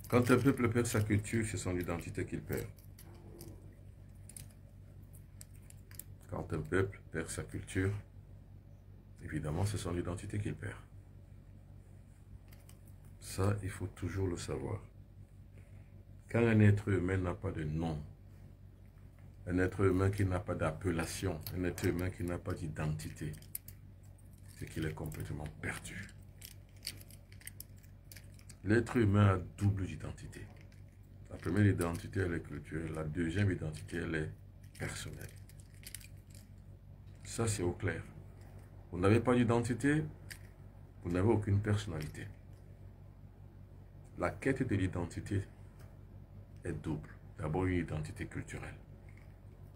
Quand un peuple perd sa culture, c'est son identité qu'il perd. Quand un peuple perd sa culture, évidemment, c'est son identité qu'il perd. Ça, il faut toujours le savoir. Quand un être humain n'a pas de nom, un être humain qui n'a pas d'appellation, un être humain qui n'a pas d'identité, c'est qu'il est complètement perdu. L'être humain a double identité. La première identité, elle est culturelle. La deuxième identité, elle est personnelle. Ça, c'est au clair. Vous n'avez pas d'identité, vous n'avez aucune personnalité. La quête de l'identité est double. D'abord, une identité culturelle.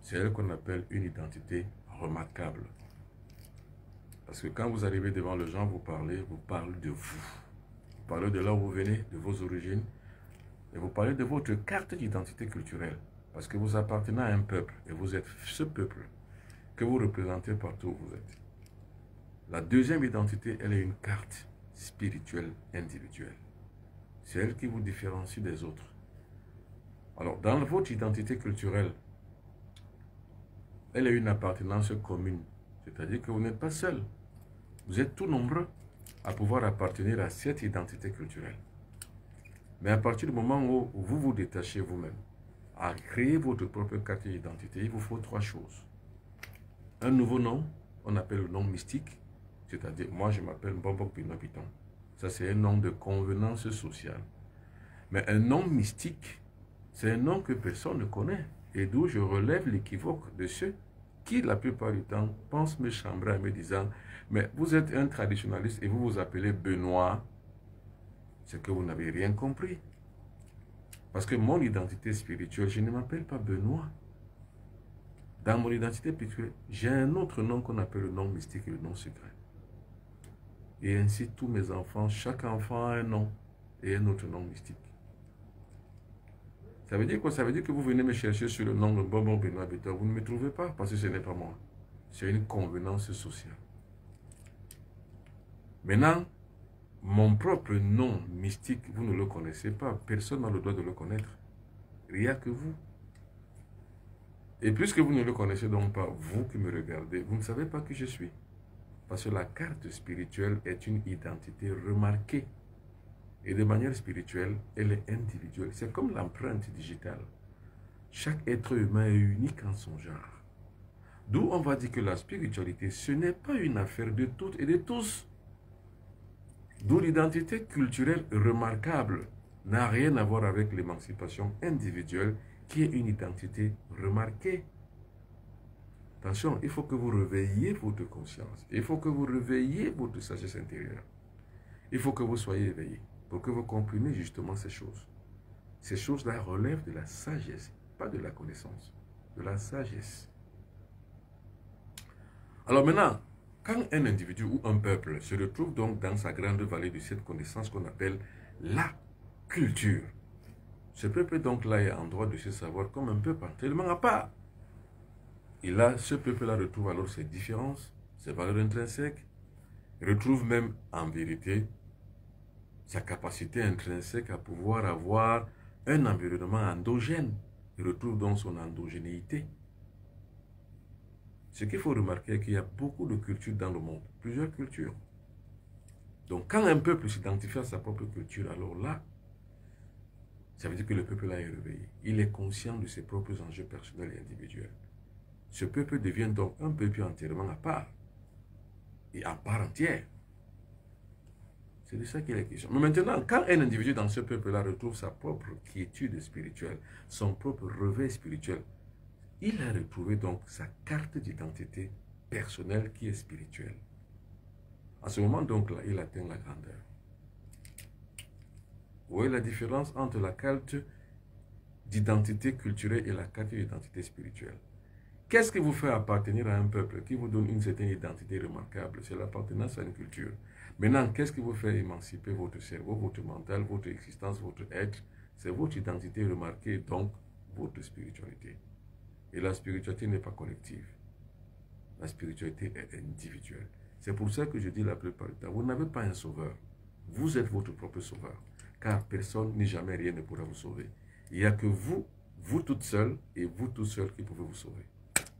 C'est elle qu'on appelle une identité remarquable. Parce que quand vous arrivez devant les gens, vous parlez de vous. Vous parlez de là où vous venez, de vos origines. Et vous parlez de votre carte d'identité culturelle. Parce que vous appartenez à un peuple. Et vous êtes ce peuple que vous représentez partout où vous êtes. La deuxième identité, elle est une carte spirituelle individuelle. C'est elle qui vous différencie des autres. Alors, dans votre identité culturelle, elle est une appartenance commune. C'est-à-dire que vous n'êtes pas seul. Vous êtes tout nombreux à pouvoir appartenir à cette identité culturelle. Mais à partir du moment où vous vous détachez vous-même, à créer votre propre carte d'identité, il vous faut trois choses. Un nouveau nom, on appelle le nom mystique. C'est-à-dire, moi je m'appelle Mbobok Binobiton. Ça c'est un nom de convenance sociale. Mais un nom mystique, c'est un nom que personne ne connaît. Et d'où je relève l'équivoque de ceux qui, la plupart du temps, pensent me chambrer en me disant « Mais vous êtes un traditionnaliste et vous vous appelez Benoît. » C'est que vous n'avez rien compris. Parce que mon identité spirituelle, je ne m'appelle pas Benoît. Dans mon identité spirituelle, j'ai un autre nom qu'on appelle le nom mystique et le nom secret. Et ainsi, tous mes enfants, chaque enfant a un nom et un autre nom mystique. Ça veut dire quoi? Ça veut dire que vous venez me chercher sur le nom de Bonbon Benoît Bétor. Vous ne me trouvez pas parce que ce n'est pas moi. C'est une convenance sociale. Maintenant, mon propre nom mystique, vous ne le connaissez pas. Personne n'a le droit de le connaître. Rien que vous. Et puisque vous ne le connaissez donc pas, vous qui me regardez, vous ne savez pas qui je suis. Parce que la carte spirituelle est une identité remarquée. Et de manière spirituelle, elle est individuelle. C'est comme l'empreinte digitale. Chaque être humain est unique en son genre. D'où on va dire que la spiritualité, ce n'est pas une affaire de toutes et de tous. D'où l'identité culturelle remarquable n'a rien à voir avec l'émancipation individuelle qui est une identité remarquée. Attention, il faut que vous réveilliez votre conscience. Il faut que vous réveilliez votre sagesse intérieure. Il faut que vous soyez éveillé pour que vous compreniez justement ces choses. Ces choses-là relèvent de la sagesse, pas de la connaissance, de la sagesse. Alors maintenant, quand un individu ou un peuple se retrouve donc dans sa grande vallée de cette connaissance qu'on appelle la culture, ce peuple donc là est en droit de se savoir comme un peuple tellement à part. Et là, ce peuple-là retrouve alors ses différences, ses valeurs intrinsèques, retrouve même en vérité sa capacité intrinsèque à pouvoir avoir un environnement endogène. Il retrouve donc son endogénéité. Ce qu'il faut remarquer, c'est qu'il y a beaucoup de cultures dans le monde, plusieurs cultures. Donc quand un peuple s'identifie à sa propre culture, alors là, ça veut dire que le peuple-là est réveillé. Il est conscient de ses propres enjeux personnels et individuels. Ce peuple devient donc un peuple entièrement à part et à part entière. C'est de ça qu'il est question. Mais maintenant, quand un individu dans ce peuple-là retrouve sa propre quiétude spirituelle, son propre réveil spirituel, il a retrouvé donc sa carte d'identité personnelle qui est spirituelle. En ce moment donc là, il atteint la grandeur. Vous voyez la différence entre la carte d'identité culturelle et la carte d'identité spirituelle. Qu'est-ce qui vous fait appartenir à un peuple qui vous donne une certaine identité remarquable? C'est l'appartenance à une culture. Maintenant, qu'est-ce qui vous fait émanciper votre cerveau, votre mental, votre existence, votre être? C'est votre identité remarquée, donc votre spiritualité. Et la spiritualité n'est pas collective. La spiritualité est individuelle. C'est pour ça que je dis la plupart du temps, vous n'avez pas un sauveur. Vous êtes votre propre sauveur. car personne ni jamais rien ne pourra vous sauver. Il n'y a que vous, vous toute seule et vous tout seul qui pouvez vous sauver.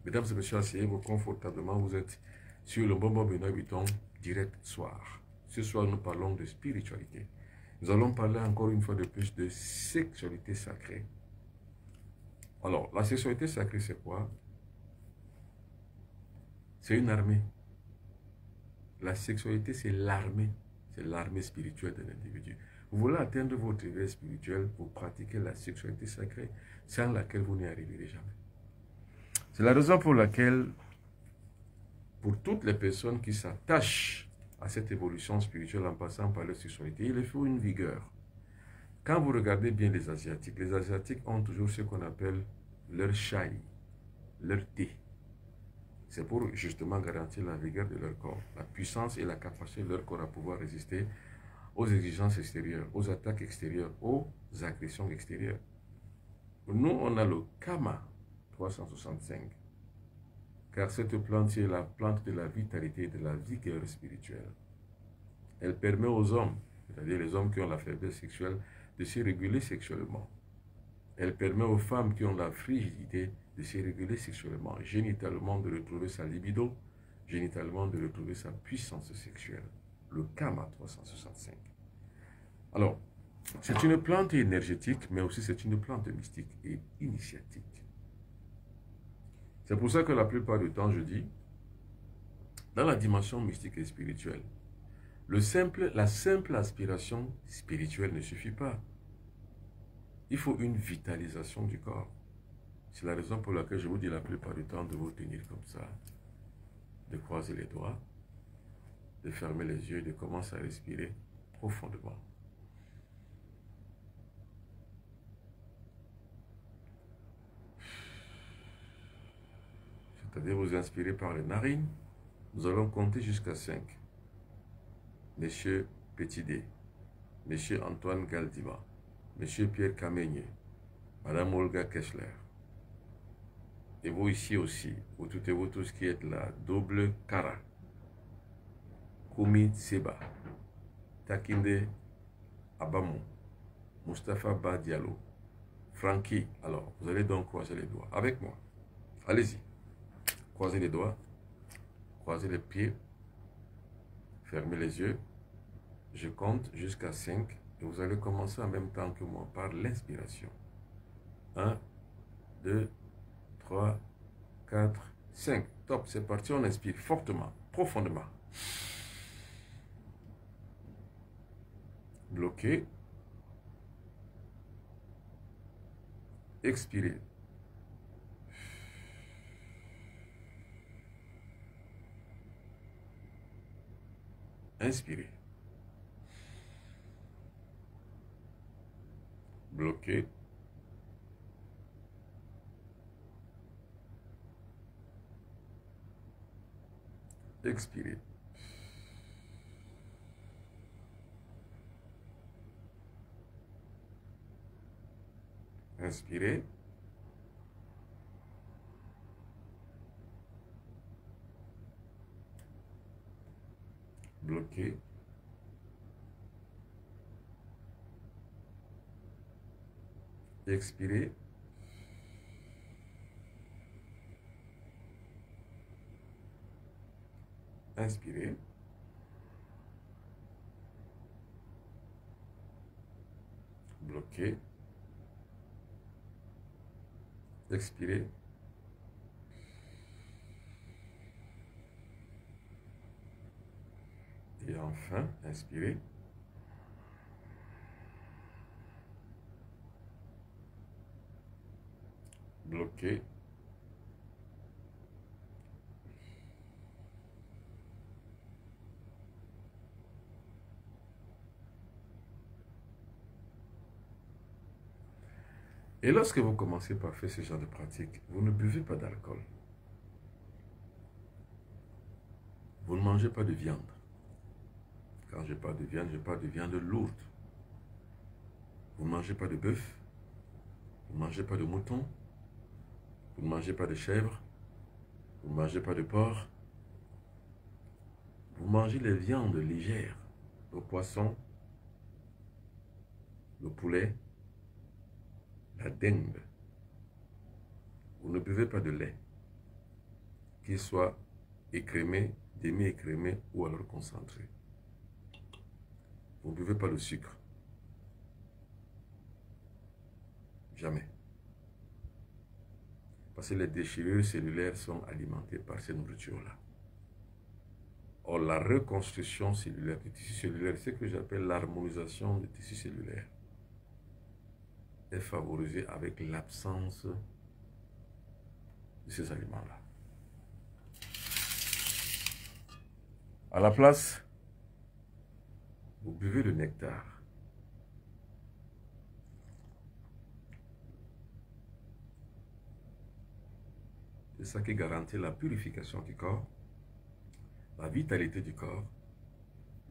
Mesdames et messieurs, asseyez-vous confortablement. Vous êtes sur le Bonbon Benoît Vuitton, direct soir. Ce soir, nous parlons de spiritualité. Nous allons parler encore une fois de plus de sexualité sacrée. Alors, la sexualité sacrée, c'est quoi? C'est une armée. La sexualité, c'est l'armée. C'est l'armée spirituelle de l'individu. Vous voulez atteindre votre éveil spirituel, vous pratiquez la sexualité sacrée, sans laquelle vous n'y arriverez jamais. C'est la raison pour laquelle, pour toutes les personnes qui s'attachent à cette évolution spirituelle en passant par la sexualité, il faut une vigueur. Quand vous regardez bien les Asiatiques ont toujours ce qu'on appelle leur chai, leur thé. C'est pour justement garantir la vigueur de leur corps, la puissance et la capacité de leur corps à pouvoir résister aux exigences extérieures, aux attaques extérieures, aux agressions extérieures. Nous, on a le Kama 365, car cette plante est la plante de la vitalité et de la vigueur spirituelle. Elle permet aux hommes, c'est-à-dire les hommes qui ont la faiblesse sexuelle, de se réguler sexuellement. Elle permet aux femmes qui ont la frigidité de se réguler sexuellement, génitalement de retrouver sa libido, génitalement de retrouver sa puissance sexuelle. Le Kama 365. Alors, c'est une plante énergétique, mais aussi c'est une plante mystique et initiatique. C'est pour ça que la plupart du temps, je dis, dans la dimension mystique et spirituelle, la simple aspiration spirituelle ne suffit pas. Il faut une vitalisation du corps. C'est la raison pour laquelle je vous dis la plupart du temps de vous tenir comme ça, de croiser les doigts, de fermer les yeux et de commencer à respirer profondément. C'est-à-dire vous inspirez par les narines. Nous allons compter jusqu'à 5. Monsieur Petit D, Monsieur Antoine Galdima, Monsieur Pierre Kamenye, Madame Olga Kessler. Et vous ici aussi, vous toutes et vous tous qui êtes là, Double Kara, Koumi Seba, Takinde Abamou, Mustapha Ba Diallo, Frankie. Alors, vous allez donc croiser les doigts avec moi. Allez-y. Croisez les doigts, croisez les pieds, fermez les yeux. Je compte jusqu'à 5 et vous allez commencer en même temps que moi par l'inspiration. 1, 2, 3, 4, 5. Top, c'est parti, on inspire fortement, profondément. Bloquez. Expirez. Inspirez. Bloquez. Expirez. Inspirez. Bloquez. Expirez. Inspirez. Bloquez. Expirez. Et enfin, inspirez. Bloquez. Et lorsque vous commencez par faire ce genre de pratique, vous ne buvez pas d'alcool. Vous ne mangez pas de viande. Quand je parle de viande lourde. Vous ne mangez pas de bœuf. Vous ne mangez pas de mouton. Vous ne mangez pas de chèvre. Vous ne mangez pas de porc. Vous mangez les viandes légères, le poisson, le poulet, la dinde. Vous ne buvez pas de lait, qu'il soit écrémé, demi-écrémé ou alors concentré. Vous ne buvez pas le sucre. Jamais. Parce que les déchirures cellulaires sont alimentées par ces nourritures-là. Or, la reconstruction cellulaire du tissu cellulaire, ce que j'appelle l'harmonisation du tissu cellulaire, est favorisée avec l'absence de ces aliments-là. À la place, vous buvez le nectar. C'est ça qui garantit la purification du corps, la vitalité du corps,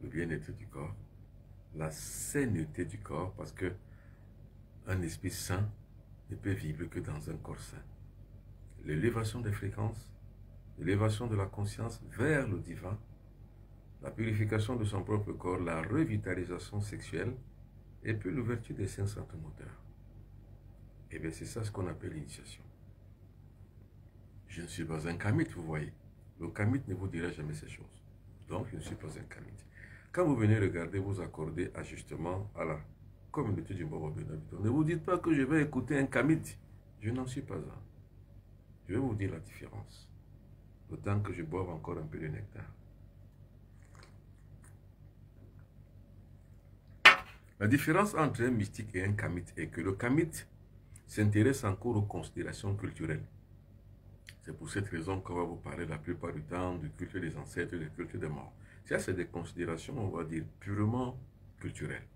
le bien-être du corps, la sainteté du corps, parce que un esprit sain ne peut vivre que dans un corps sain. L'élévation des fréquences, l'élévation de la conscience vers le divin, la purification de son propre corps, la revitalisation sexuelle, et puis l'ouverture des sens sentimoteurs. Et bien c'est ça ce qu'on appelle l'initiation. Je ne suis pas un kamite, vous voyez. Le kamite ne vous dira jamais ces choses. Donc, je ne suis pas un kamite. Quand vous venez regarder, vous accordez ajustement à la communauté du Bobo Benabito. Ne vous dites pas que je vais écouter un kamite. Je n'en suis pas un. Je vais vous dire la différence. Autant que je boive encore un peu de nectar. La différence entre un mystique et un kamite est que le kamite s'intéresse encore aux considérations culturelles. C'est pour cette raison qu'on va vous parler la plupart du temps du culte des ancêtres et du culte des morts. Ça, c'est des considérations, on va dire, purement culturelles.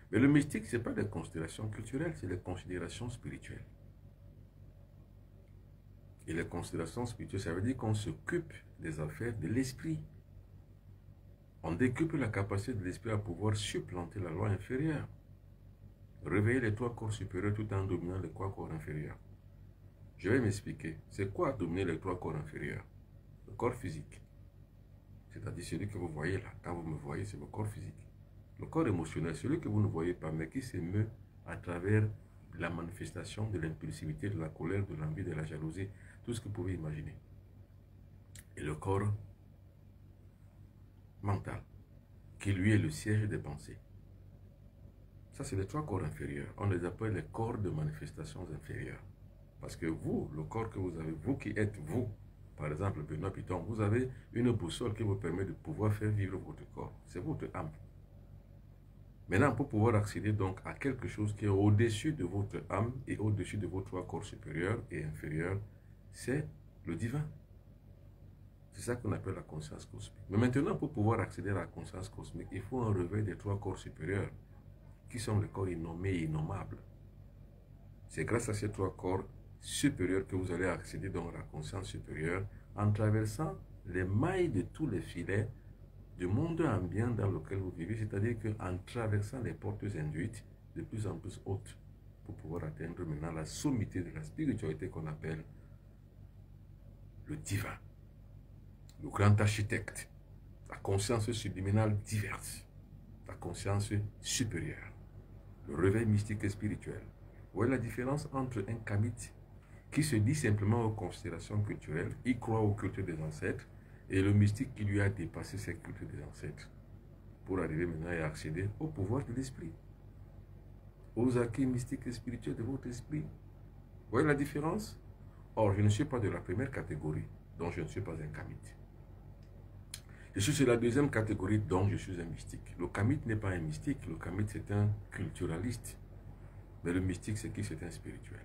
Mais le mystique, ce n'est pas des considérations culturelles, c'est des considérations spirituelles. Et les considérations spirituelles, ça veut dire qu'on s'occupe des affaires de l'esprit. On décuple la capacité de l'esprit à pouvoir supplanter la loi inférieure. Réveiller les trois corps supérieurs tout en dominant les trois corps inférieurs. Je vais m'expliquer. C'est quoi dominer les trois corps inférieurs? Le corps physique. C'est-à-dire celui que vous voyez là. Quand vous me voyez, c'est le corps physique. Le corps émotionnel, celui que vous ne voyez pas, mais qui s'émeut à travers la manifestation de l'impulsivité, de la colère, de l'envie, de la jalousie, tout ce que vous pouvez imaginer. Et le corps mental, qui lui est le siège des pensées. Ça, c'est les trois corps inférieurs. On les appelle les corps de manifestations inférieures. Parce que vous, le corps que vous avez, vous qui êtes vous, par exemple, Benoît Piton, vous avez une boussole qui vous permet de pouvoir faire vivre votre corps. C'est votre âme. Maintenant, pour pouvoir accéder donc à quelque chose qui est au-dessus de votre âme et au-dessus de vos trois corps supérieurs et inférieurs, c'est le divin. C'est ça qu'on appelle la conscience cosmique. Mais maintenant, pour pouvoir accéder à la conscience cosmique, il faut un réveil des trois corps supérieurs, qui sont les corps innommés et innommables. C'est grâce à ces trois corps supérieurs que vous allez accéder donc à la conscience supérieure en traversant les mailles de tous les filets du monde ambiant dans lequel vous vivez, c'est-à-dire qu'en traversant les portes induites de plus en plus hautes pour pouvoir atteindre maintenant la sommité de la spiritualité qu'on appelle le divin, le grand architecte, la conscience subliminale diverse, la conscience supérieure, le réveil mystique et spirituel. Vous voyez la différence entre un kamite qui se dit simplement aux considérations culturelles, il croit au culte des ancêtres, et le mystique qui lui a dépassé ces cultes des ancêtres, pour arriver maintenant et accéder au pouvoir de l'esprit, aux acquis mystiques et spirituels de votre esprit. Vous voyez la différence? Or, je ne suis pas de la première catégorie, donc je ne suis pas un kamite. Je suis sur la deuxième catégorie, donc je suis un mystique. Le kamite n'est pas un mystique, le kamite c'est un culturaliste. Mais le mystique, c'est qui? C'est un spirituel.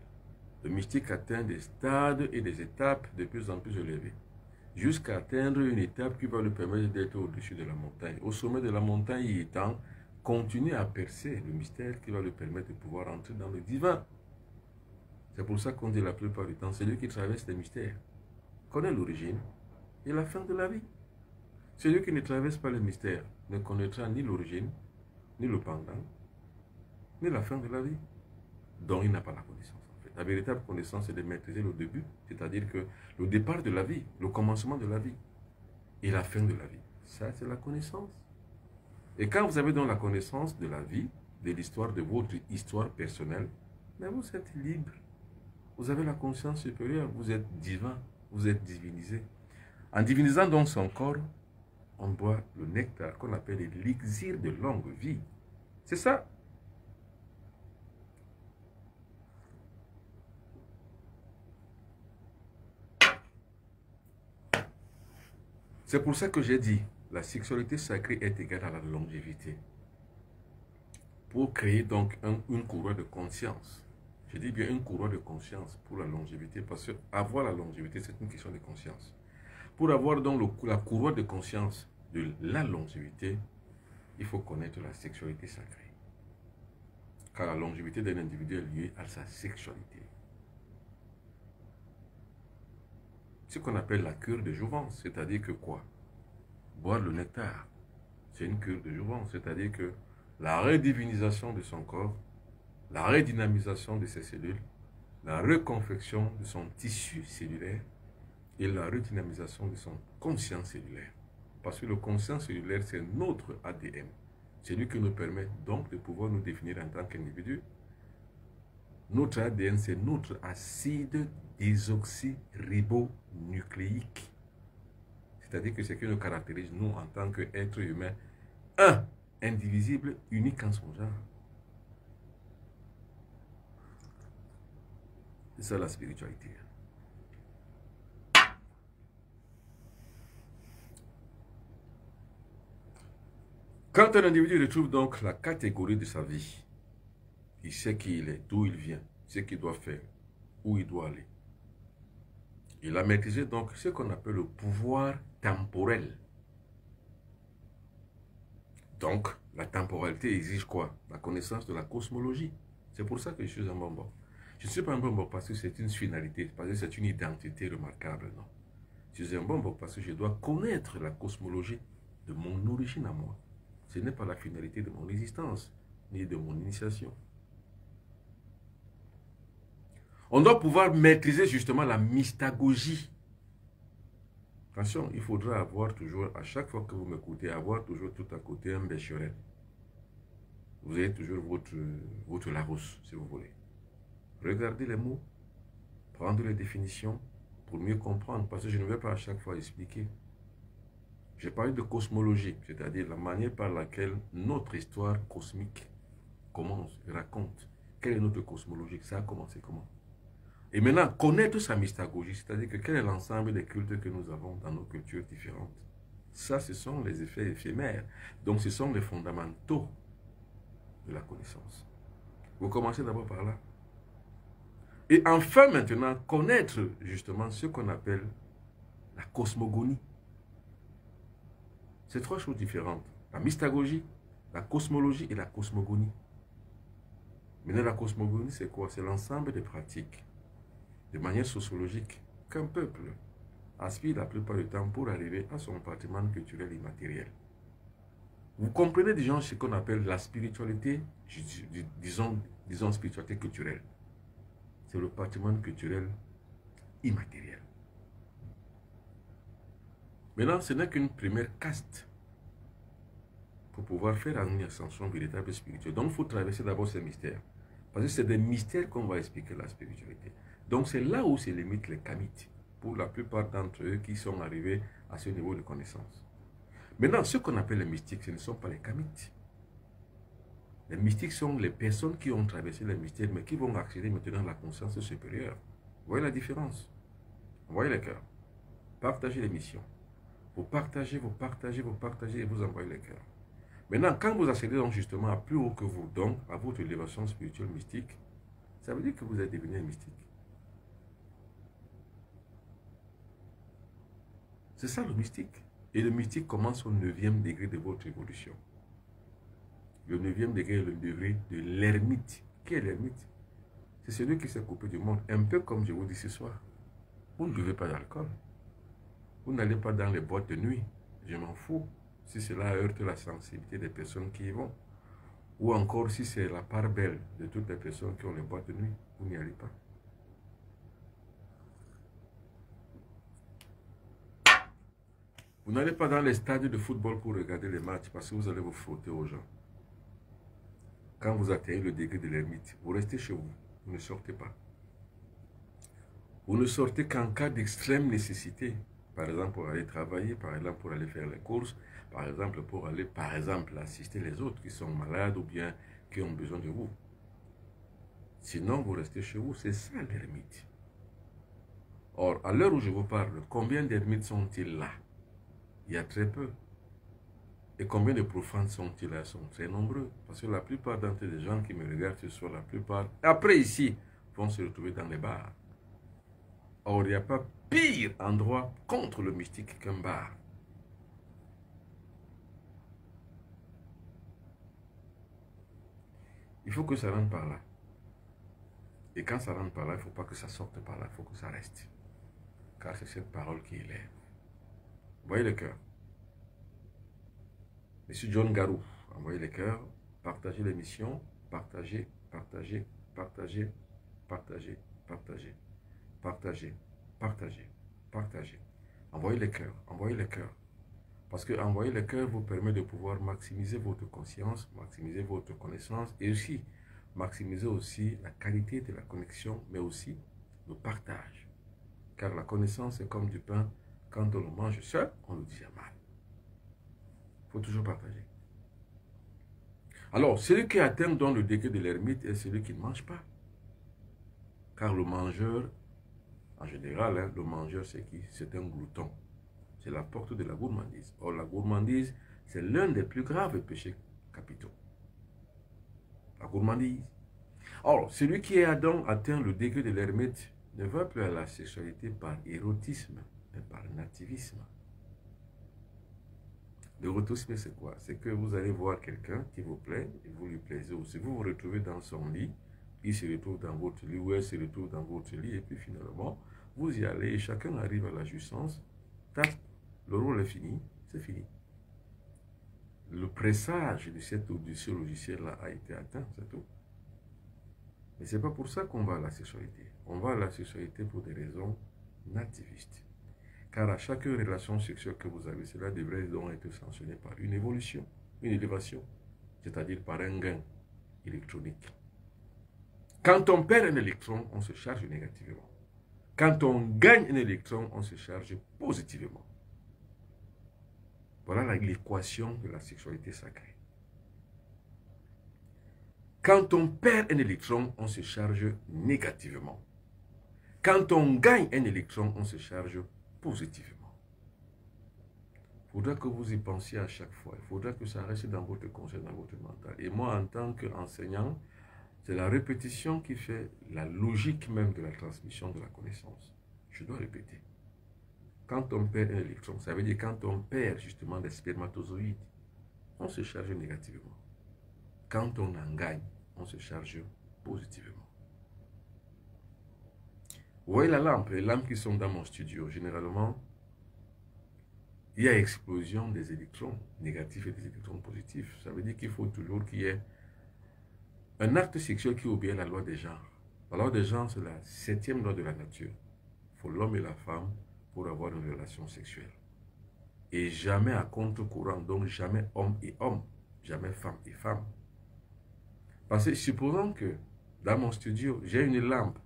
Le mystique atteint des stades et des étapes de plus en plus élevées, jusqu'à atteindre une étape qui va lui permettre d'être au-dessus de la montagne. Au sommet de la montagne, il étant, continue à percer le mystère qui va lui permettre de pouvoir entrer dans le divin. C'est pour ça qu'on dit la plupart du temps, celui qui traverse les mystères connaît l'origine et la fin de la vie. Celui qui ne traverse pas les mystères ne connaîtra ni l'origine, ni le pendant, ni la fin de la vie. Donc il n'a pas la connaissance. La véritable connaissance, c'est de maîtriser le début, c'est-à-dire que le départ de la vie, le commencement de la vie et la fin de la vie. Ça, c'est la connaissance. Et quand vous avez donc la connaissance de la vie, de l'histoire, de votre histoire personnelle, mais vous êtes libre. Vous avez la conscience supérieure, vous êtes divin, vous êtes divinisé. En divinisant donc son corps, on boit le nectar qu'on appelle l'élixir de longue vie. C'est ça. C'est pour ça que j'ai dit, la sexualité sacrée est égale à la longévité. Pour créer donc une courroie de conscience. Je dis bien une courroie de conscience pour la longévité, parce que avoir la longévité, c'est une question de conscience. Pour avoir donc la courroie de conscience de la longévité, il faut connaître la sexualité sacrée. Car la longévité d'un individu est liée à sa sexualité. Ce qu'on appelle la cure de jouvence, c'est-à-dire que quoi? Boire le nectar, c'est une cure de jouvence, c'est-à-dire que la redivinisation de son corps, la redynamisation de ses cellules, la reconfection de son tissu cellulaire et la redynamisation de son conscient cellulaire. Parce que le conscient cellulaire, c'est notre ADN. C'est lui qui nous permet donc de pouvoir nous définir en tant qu'individu. Notre ADN, c'est notre acide désoxyribonucléique. C'est-à-dire que c'est ce qui nous caractérise, nous, en tant qu'êtres humains, indivisible, unique en son genre. C'est ça la spiritualité. Quand un individu retrouve donc la catégorie de sa vie, il sait qui il est, d'où il vient, ce qu'il doit faire, où il doit aller. Il a maîtrisé donc ce qu'on appelle le pouvoir temporel. Donc, la temporalité exige quoi? La connaissance de la cosmologie. C'est pour ça que je suis un bonbon. Je ne suis pas un bonbon parce que c'est une finalité, parce que c'est une identité remarquable, non. Je suis un bonbon parce que je dois connaître la cosmologie de mon origine à moi. Ce n'est pas la finalité de mon existence, ni de mon initiation. On doit pouvoir maîtriser justement la mystagogie. Attention, il faudra avoir toujours, à chaque fois que vous m'écoutez, avoir toujours tout à côté un bécherel. Vous avez toujours votre Larousse, si vous voulez. Regardez les mots, prendre les définitions pour mieux comprendre, parce que je ne vais pas à chaque fois expliquer. J'ai parlé de cosmologie, c'est-à-dire la manière par laquelle notre histoire cosmique commence, raconte. Quelle est notre cosmologie? Ça a commencé comment? Et maintenant, connaître sa mystagogie, c'est-à-dire que quel est l'ensemble des cultes que nous avons dans nos cultures différentes. Ça, ce sont les effets éphémères. Donc, ce sont les fondamentaux de la connaissance. Vous commencez d'abord par là. Et enfin, maintenant, connaître justement ce qu'on appelle la cosmogonie. C'est trois choses différentes. La mystagogie, la cosmologie et la cosmogonie. Maintenant, la cosmogonie, c'est quoi? C'est l'ensemble des pratiques, de manière sociologique, qu'un peuple aspire la plupart du temps pour arriver à son patrimoine culturel immatériel. Vous comprenez déjà ce qu'on appelle la spiritualité, disons spiritualité culturelle. C'est le patrimoine culturel immatériel. Maintenant, ce n'est qu'une première caste pour pouvoir faire une ascension véritable spirituelle. Donc, il faut traverser d'abord ces mystères. Parce que c'est des mystères qu'on va expliquer la spiritualité. Donc, c'est là où se limitent les kamites, pour la plupart d'entre eux qui sont arrivés à ce niveau de connaissance. Maintenant, ce qu'on appelle les mystiques, ce ne sont pas les kamites. Les mystiques sont les personnes qui ont traversé les mystères, mais qui vont accéder maintenant à la conscience supérieure. Vous voyez la différence? Vous voyez les cœurs? Partagez les missions. Vous partagez, vous partagez, vous partagez et vous envoyez les cœurs. Maintenant, quand vous accédez donc justement à plus haut que vous, donc à votre élévation spirituelle mystique, ça veut dire que vous êtes devenu un mystique. C'est ça le mystique. Et le mystique commence au 9e degré de votre évolution. Le 9e degré est le degré de l'ermite. Qui est l'ermite? C'est celui qui s'est coupé du monde. Un peu comme je vous dis ce soir. Vous ne buvez pas d'alcool. Vous n'allez pas dans les boîtes de nuit. Je m'en fous. Si cela heurte la sensibilité des personnes qui y vont. Ou encore si c'est la part belle de toutes les personnes qui ont les boîtes de nuit. Vous n'y allez pas. Vous n'allez pas dans les stades de football pour regarder les matchs parce que vous allez vous frotter aux gens. quand vous atteignez le degré de l'ermite, vous restez chez vous, vous ne sortez pas. Vous ne sortez qu'en cas d'extrême nécessité. Par exemple, pour aller travailler, par exemple, pour aller faire les courses, par exemple, pour aller, par exemple, assister les autres qui sont malades ou bien qui ont besoin de vous. Sinon, vous restez chez vous. C'est ça l'ermite. Or, à l'heure où je vous parle, combien d'ermites sont-ils là? Il y a très peu. Et combien de profanes sont-ils là? Ils sont très nombreux. Parce que la plupart d'entre les gens qui me regardent ce soir, la plupart, après ici, vont se retrouver dans les bars. Or, il n'y a pas pire endroit contre le mystique qu'un bar. Il faut que ça rentre par là. Et quand ça rentre par là, il ne faut pas que ça sorte par là, il faut que ça reste. Car c'est cette parole qui élève. Voyez le cœur. Monsieur John Garou, envoyez le cœur, partagez l'émission, partagez, partagez, partagez, partagez, partagez, partagez, partagez, partagez. Envoyez le cœur, envoyez le cœur. Parce que envoyer le cœur vous permet de pouvoir maximiser votre conscience, maximiser votre connaissance et aussi maximiser aussi la qualité de la connexion, mais aussi le partage. Car la connaissance est comme du pain, quand on le mange seul, on le digère mal. Il faut toujours partager. Alors, celui qui atteint dans le degré de l'ermite est celui qui ne mange pas. Car le mangeur, en général, hein, le mangeur c'est qui? C'est un glouton. C'est la porte de la gourmandise. Or, la gourmandise, c'est l'un des plus graves péchés capitaux. La gourmandise. Or, celui qui est Adam atteint le degré de l'ermite ne va plus à la sexualité par érotisme, mais par nativisme. L'érotisme, c'est quoi? C'est que vous allez voir quelqu'un qui vous plaît, et vous lui plaisez aussi. Vous vous retrouvez dans son lit, il se retrouve dans votre lit, ou elle se retrouve dans votre lit, et puis finalement, vous y allez, et chacun arrive à la jouissance. Tac, le rôle est fini, c'est fini. Le pressage de ce logiciel-là a été atteint, c'est tout. Mais ce n'est pas pour ça qu'on va à la sexualité. On va à la sexualité pour des raisons nativistes. Car à chaque relation sexuelle que vous avez, cela devrait donc être sanctionné par une évolution, une élévation, c'est-à-dire par un gain électronique. Quand on perd un électron, on se charge négativement. Quand on gagne un électron, on se charge positivement. Voilà l'équation de la sexualité sacrée. Quand on perd un électron, on se charge négativement. Quand on gagne un électron, on se charge positivement. Il faudra que vous y pensiez à chaque fois. Il faudra que ça reste dans votre conscience, dans votre mental. Et moi, en tant qu'enseignant, c'est la répétition qui fait la logique même de la transmission de la connaissance. Je dois répéter. Quand on perd un électron, ça veut dire quand on perd justement des spermatozoïdes, on se charge négativement. Quand on en gagne, on se charge positivement. Vous voyez la lampe, les lampes qui sont dans mon studio, généralement, il y a explosion des électrons négatifs et des électrons positifs. Ça veut dire qu'il faut toujours qu'il y ait un acte sexuel qui obéit à la loi des genres. La loi des genres, c'est la 7e loi de la nature. Il faut l'homme et la femme pour avoir une relation sexuelle. Et jamais à contre-courant, donc jamais homme et homme, jamais femme et femme. Parce que supposons que dans mon studio, j'ai une lampe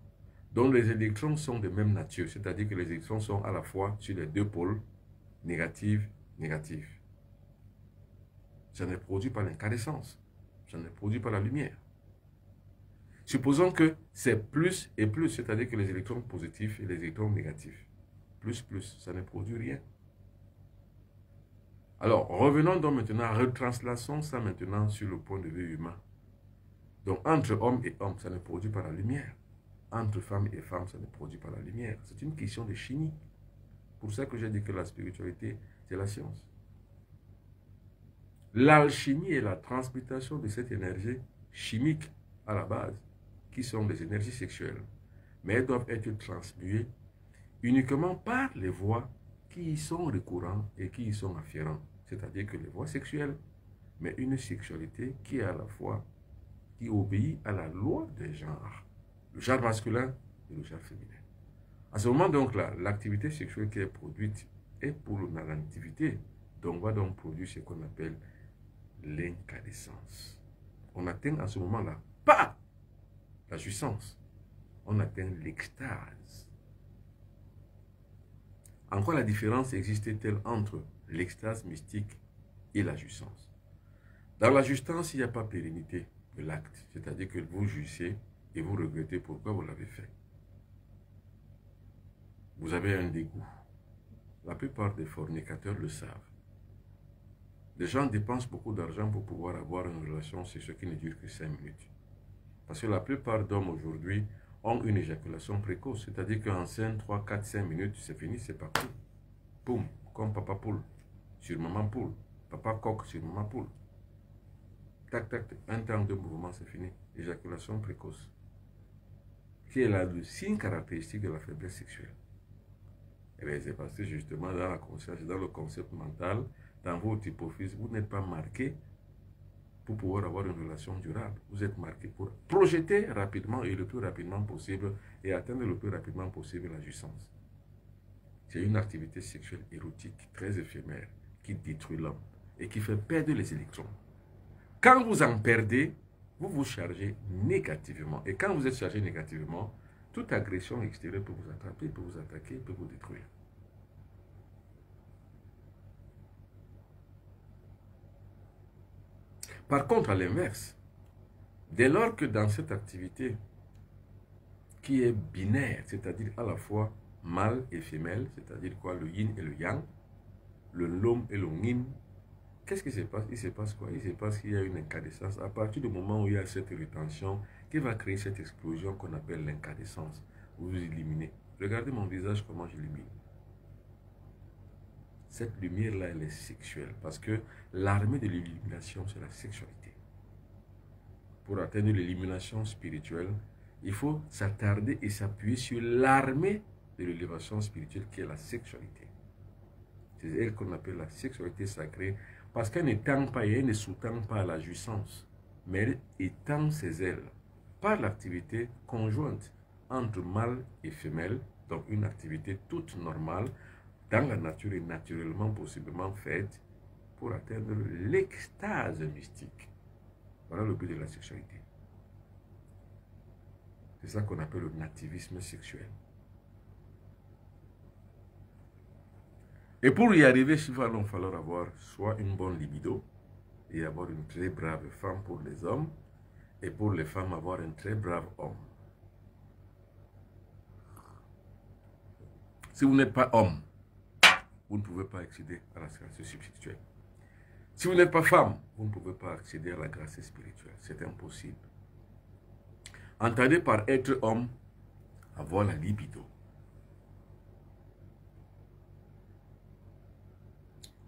dont les électrons sont de même nature, c'est-à-dire que les électrons sont à la fois sur les deux pôles, négatifs, négatifs. Ça ne produit pas l'incandescence, ça ne produit pas la lumière. Supposons que c'est plus et plus, c'est-à-dire que les électrons positifs et les électrons négatifs. Plus, plus, ça ne produit rien. Alors, revenons donc maintenant, retranslations ça maintenant sur le point de vue humain. Donc, entre homme et homme, ça ne produit pas la lumière. Entre femme et femme, ça ne produit pas la lumière. C'est une question de chimie. Pour ça que j'ai dit que la spiritualité, c'est la science. L'alchimie est la transmutation de cette énergie chimique à la base, qui sont des énergies sexuelles. Mais elles doivent être transmuées uniquement par les voies qui y sont récurrentes et qui y sont afférentes. C'est-à-dire que les voies sexuelles, mais une sexualité qui est à la fois, qui obéit à la loi des genres. Le genre masculin et le genre féminin. À ce moment donc là, l'activité sexuelle qui est produite est pour l'activité. Donc on va donc produire ce qu'on appelle l'incandescence. On atteint à ce moment-là, pas la jouissance, on atteint l'extase. En quoi la différence existe-t-elle entre l'extase mystique et la jouissance? Dans la jouissance, il n'y a pas pérennité de l'acte, c'est-à-dire que vous jouissez et vous regrettez pourquoi vous l'avez fait. Vous avez un dégoût. La plupart des fornicateurs le savent. Les gens dépensent beaucoup d'argent pour pouvoir avoir une relation sexuelle qui ne dure que 5 minutes. Parce que la plupart d'hommes aujourd'hui ont une éjaculation précoce, c'est-à-dire qu'en 5, 3, 4, 5 minutes, c'est fini, c'est parti. Boum, comme papa poule sur maman poule, papa coq sur maman poule. Tac, tac, un temps de mouvement, c'est fini. Éjaculation précoce. Qui est là le signe caractéristique de la faiblesse sexuelle. Eh bien, c'est parce que justement, dans la conscience, dans le concept mental, dans votre hypophyse, vous n'êtes pas marqué pour pouvoir avoir une relation durable. Vous êtes marqué pour projeter rapidement et le plus rapidement possible et atteindre le plus rapidement possible la jouissance. C'est une activité sexuelle érotique, très éphémère, qui détruit l'homme et qui fait perdre les électrons. Quand vous en perdez, vous vous chargez négativement. Et quand vous êtes chargé négativement, toute agression extérieure peut vous attraper, peut vous attaquer, peut vous détruire. Par contre, à l'inverse, dès lors que dans cette activité qui est binaire, c'est-à-dire à la fois mâle et femelle, c'est-à-dire quoi, le yin et le yang, le lom et le yin, qu'est-ce qui se passe? Il se passe quoi? Il se passe qu'il y a une incandescence. À partir du moment où il y a cette rétention, qui va créer cette explosion qu'on appelle l'incandescence. Vous vous illuminez. Regardez mon visage, comment j'illumine. Cette lumière-là, elle est sexuelle. Parce que l'armée de l'illumination, c'est la sexualité. Pour atteindre l'illumination spirituelle, il faut s'attarder et s'appuyer sur l'armée de l'élévation spirituelle qui est la sexualité. C'est elle qu'on appelle la sexualité sacrée. Parce qu'elle n'étend pas et elle ne sous-tend pas la jouissance, mais elle étend ses ailes par l'activité conjointe entre mâle et femelle, donc une activité toute normale, dans la nature et naturellement, possiblement faite, pour atteindre l'extase mystique. Voilà le but de la sexualité. C'est ça qu'on appelle le nativisme sexuel. Et pour y arriver, il va donc falloir avoir soit une bonne libido et avoir une très brave femme pour les hommes, et pour les femmes, avoir un très brave homme. Si vous n'êtes pas homme, vous ne pouvez pas accéder à la grâce spirituelle. Si vous n'êtes pas femme, vous ne pouvez pas accéder à la grâce spirituelle. C'est impossible. Entendez par être homme, avoir la libido.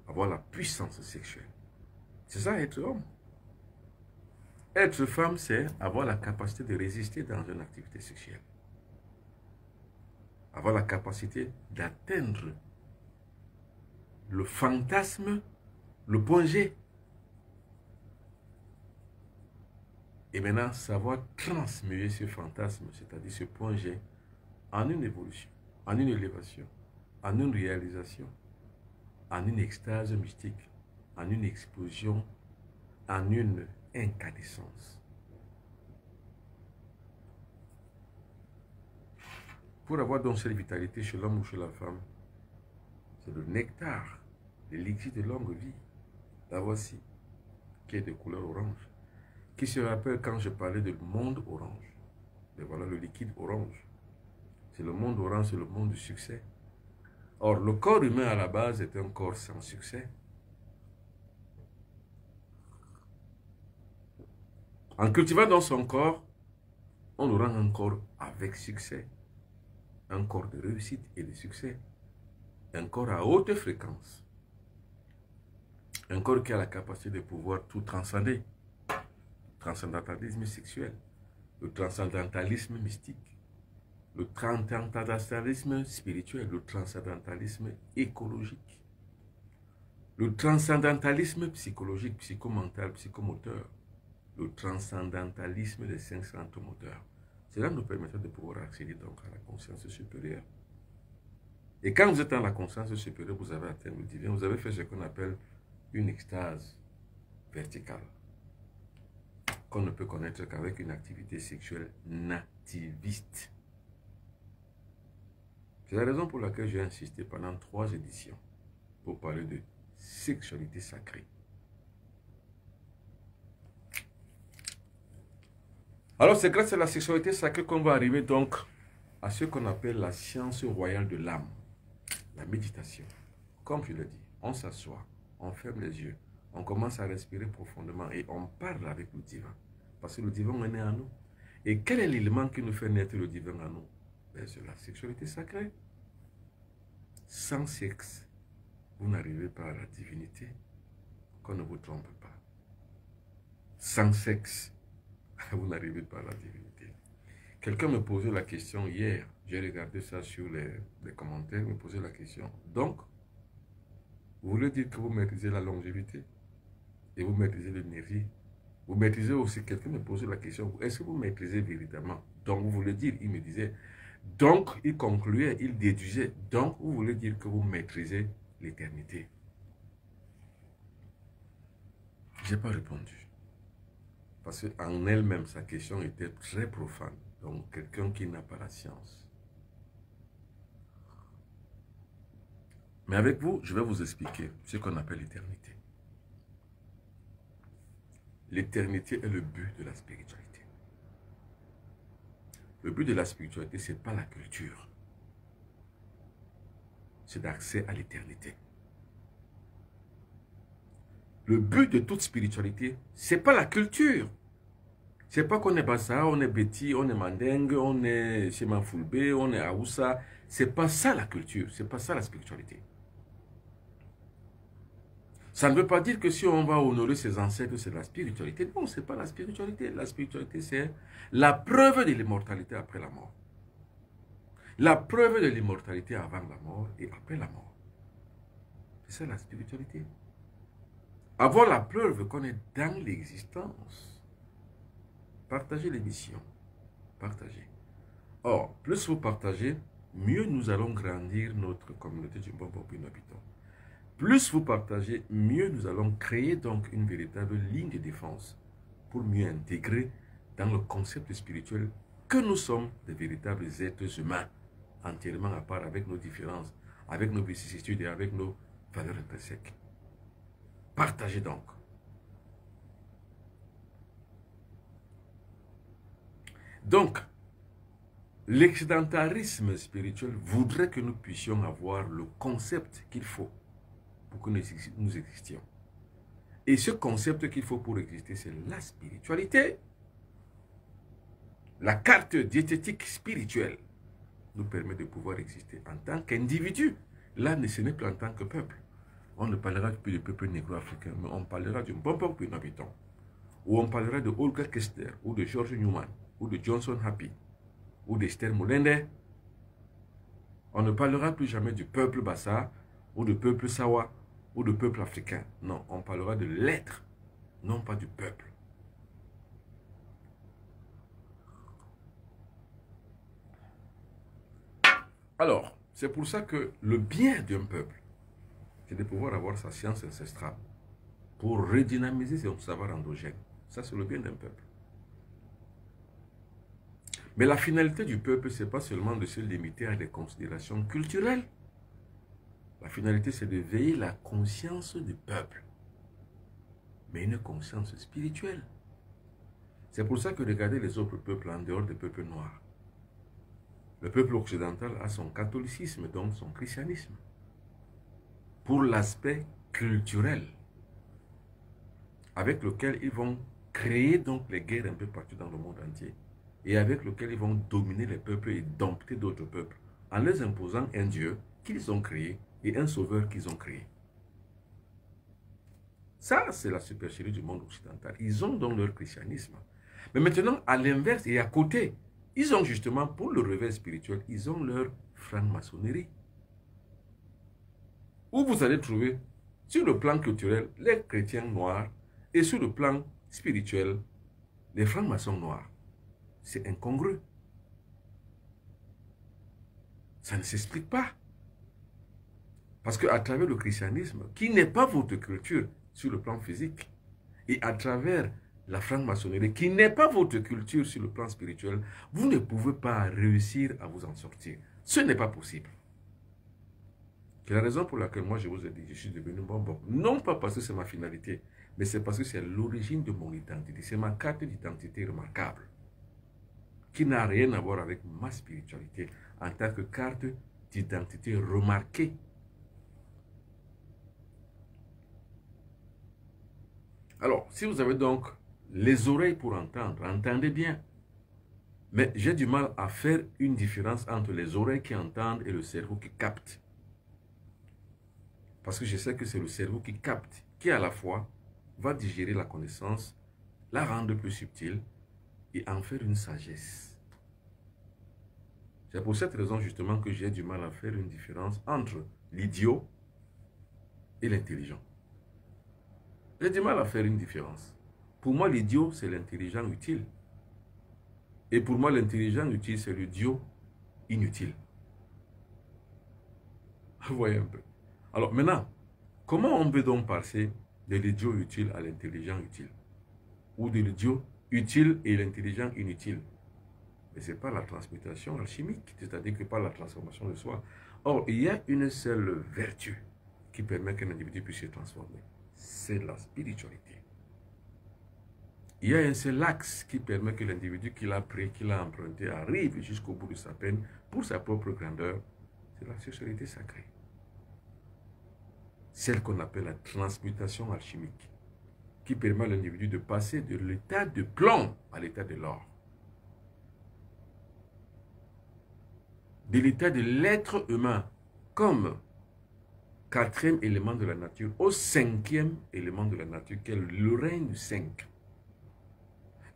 Avoir la puissance sexuelle. C'est ça, être homme. Être femme, c'est avoir la capacité de résister dans une activité sexuelle. Avoir la capacité d'atteindre le fantasme, le point G. Et maintenant, savoir transmuer ce fantasme, c'est-à-dire ce point G, en une évolution, en une élévation, en une réalisation, en une extase mystique, en une explosion, en une incandescence. Pour avoir donc cette vitalité chez l'homme ou chez la femme, c'est le nectar, l'élixir de longue vie. La voici, qui est de couleur orange. Qui se rappelle quand je parlais du monde orange. Et voilà le liquide orange. C'est le monde orange, c'est le monde du succès. Or, le corps humain à la base est un corps sans succès. En cultivant dans son corps, on aura un corps avec succès. Un corps de réussite et de succès. Un corps à haute fréquence. Un corps qui a la capacité de pouvoir tout transcender. Transcendantalisme sexuel, le transcendantalisme mystique, le transcendantalisme spirituel, le transcendantalisme écologique, le transcendantalisme psychologique, psychomental, psychomoteur, le transcendantalisme des 5 centres moteurs. Cela nous permettra de pouvoir accéder donc à la conscience supérieure. Et quand vous êtes dans la conscience supérieure, vous avez atteint le divin, vous avez fait ce qu'on appelle une extase verticale. qu'on ne peut connaître qu'avec une activité sexuelle nativiste. C'est la raison pour laquelle j'ai insisté pendant 3 éditions pour parler de sexualité sacrée. Alors c'est grâce à la sexualité sacrée qu'on va arriver donc à ce qu'on appelle la science royale de l'âme, la méditation. Comme je l'ai dit, on s'assoit, on ferme les yeux, on commence à respirer profondément et on parle avec le divin. Parce que le divin est né en nous. Et quel est l'élément qui nous fait naître le divin en nous? C'est la sexualité sacrée. Sans sexe, vous n'arrivez pas à la divinité. Qu'on ne vous trompe pas. Sans sexe, vous n'arrivez pas à la divinité. Quelqu'un me posait la question hier, j'ai regardé ça sur les commentaires, me posait la question. Donc, vous voulez dire que vous maîtrisez la longévité et vous maîtrisez l'énergie. Vous maîtrisez aussi, quelqu'un me posait la question, est-ce que vous maîtrisez véritablement? Donc, vous voulez dire, il me disait, donc, il concluait, il déduisait, donc, vous voulez dire que vous maîtrisez l'éternité. Je n'ai pas répondu. Parce qu'en elle-même, sa question était très profane. Donc, quelqu'un qui n'a pas la science. Mais avec vous, je vais vous expliquer ce qu'on appelle l'éternité. L'éternité est le but de la spiritualité. Le but de la spiritualité, ce n'est pas la culture. C'est d'accès à l'éternité. Le but de toute spiritualité, ce n'est pas la culture. Ce n'est pas qu'on est Bassa, on est Betty, on est Mandingue, on est Shema Fulbe, on est Aoussa. Ce n'est pas ça la culture, ce n'est pas ça la spiritualité. Ça ne veut pas dire que si on va honorer ses ancêtres, c'est la spiritualité. Non, ce n'est pas la spiritualité. La spiritualité, c'est la preuve de l'immortalité après la mort. La preuve de l'immortalité avant la mort et après la mort. C'est ça la spiritualité. Avoir la preuve qu'on est dans l'existence. Partagez l'émission. Partagez. Or, plus vous partagez, mieux nous allons grandir notre communauté du Mbombo Habitant. Plus vous partagez, mieux nous allons créer donc une véritable ligne de défense pour mieux intégrer dans le concept spirituel que nous sommes des véritables êtres humains, entièrement à part avec nos différences, avec nos vicissitudes et avec nos valeurs intrinsèques. Partagez donc. Donc, l'excédentarisme spirituel voudrait que nous puissions avoir le concept qu'il faut pour que nous existions. Et ce concept qu'il faut pour exister, c'est la spiritualité. La carte diététique spirituelle nous permet de pouvoir exister en tant qu'individu. Là, ce n'est plus en tant que peuple. On ne parlera plus du peuple négro-africain, mais on parlera du bon peuple habitant. Ou on parlera de Olga Kester, ou de George Newman, ou de Johnson Happy, ou d'Esther Moulende. On ne parlera plus jamais du peuple Bassa, ou du peuple Sawa, ou du peuple africain. Non, on parlera de l'être, non pas du peuple. Alors, c'est pour ça que le bien d'un peuple, c'est de pouvoir avoir sa science ancestrale pour redynamiser son savoir endogène. Ça, c'est le bien d'un peuple. Mais la finalité du peuple, ce n'est pas seulement de se limiter à des considérations culturelles. La finalité, c'est de veiller la conscience du peuple. Mais une conscience spirituelle. C'est pour ça que regardez les autres peuples en dehors des peuples noirs. Le peuple occidental a son catholicisme, donc son christianisme. Pour l'aspect culturel, avec lequel ils vont créer donc les guerres un peu partout dans le monde entier, et avec lequel ils vont dominer les peuples et dompter d'autres peuples, en leur imposant un Dieu qu'ils ont créé et un sauveur qu'ils ont créé. Ça, c'est la supercherie du monde occidental. Ils ont donc leur christianisme. Mais maintenant, à l'inverse et à côté, ils ont justement, pour le réveil spirituel, ils ont leur franc-maçonnerie. Où vous allez trouver, sur le plan culturel, les chrétiens noirs, et sur le plan spirituel, les francs-maçons noirs. C'est incongru. Ça ne s'explique pas. Parce qu'à travers le christianisme, qui n'est pas votre culture sur le plan physique, et à travers la franc-maçonnerie, qui n'est pas votre culture sur le plan spirituel, vous ne pouvez pas réussir à vous en sortir. Ce n'est pas possible. C'est la raison pour laquelle moi je vous ai dit, je suis devenu bonbon. Non pas parce que c'est ma finalité, mais c'est parce que c'est l'origine de mon identité. C'est ma carte d'identité remarquable, qui n'a rien à voir avec ma spiritualité, en tant que carte d'identité remarquée. Alors, si vous avez donc les oreilles pour entendre, entendez bien. Mais j'ai du mal à faire une différence entre les oreilles qui entendent et le cerveau qui capte. Parce que je sais que c'est le cerveau qui capte, qui à la fois va digérer la connaissance, la rendre plus subtile et en faire une sagesse. C'est pour cette raison justement que j'ai du mal à faire une différence entre l'idiot et l'intelligent. J'ai du mal à faire une différence. Pour moi, l'idiot, c'est l'intelligent utile. Et pour moi, l'intelligent utile, c'est l'idiot inutile. Vous voyez un peu. Alors maintenant, comment on peut donc passer de l'idiot utile à l'intelligent utile? Ou de l'idiot utile et l'intelligent inutile? Mais ce n'est pas la transmutation alchimique, c'est-à-dire que pas la transformation de soi. Or, il y a une seule vertu qui permet qu'un individu puisse se transformer. C'est la spiritualité. Il y a un seul axe qui permet que l'individu qui l'a pris, qui l'a emprunté, arrive jusqu'au bout de sa peine pour sa propre grandeur. C'est la sexualité sacrée. Celle qu'on appelle la transmutation alchimique, qui permet à l'individu de passer de l'état de plomb à l'état de l'or. De l'état de l'être humain comme quatrième élément de la nature au cinquième élément de la nature, qui est le règne du 5.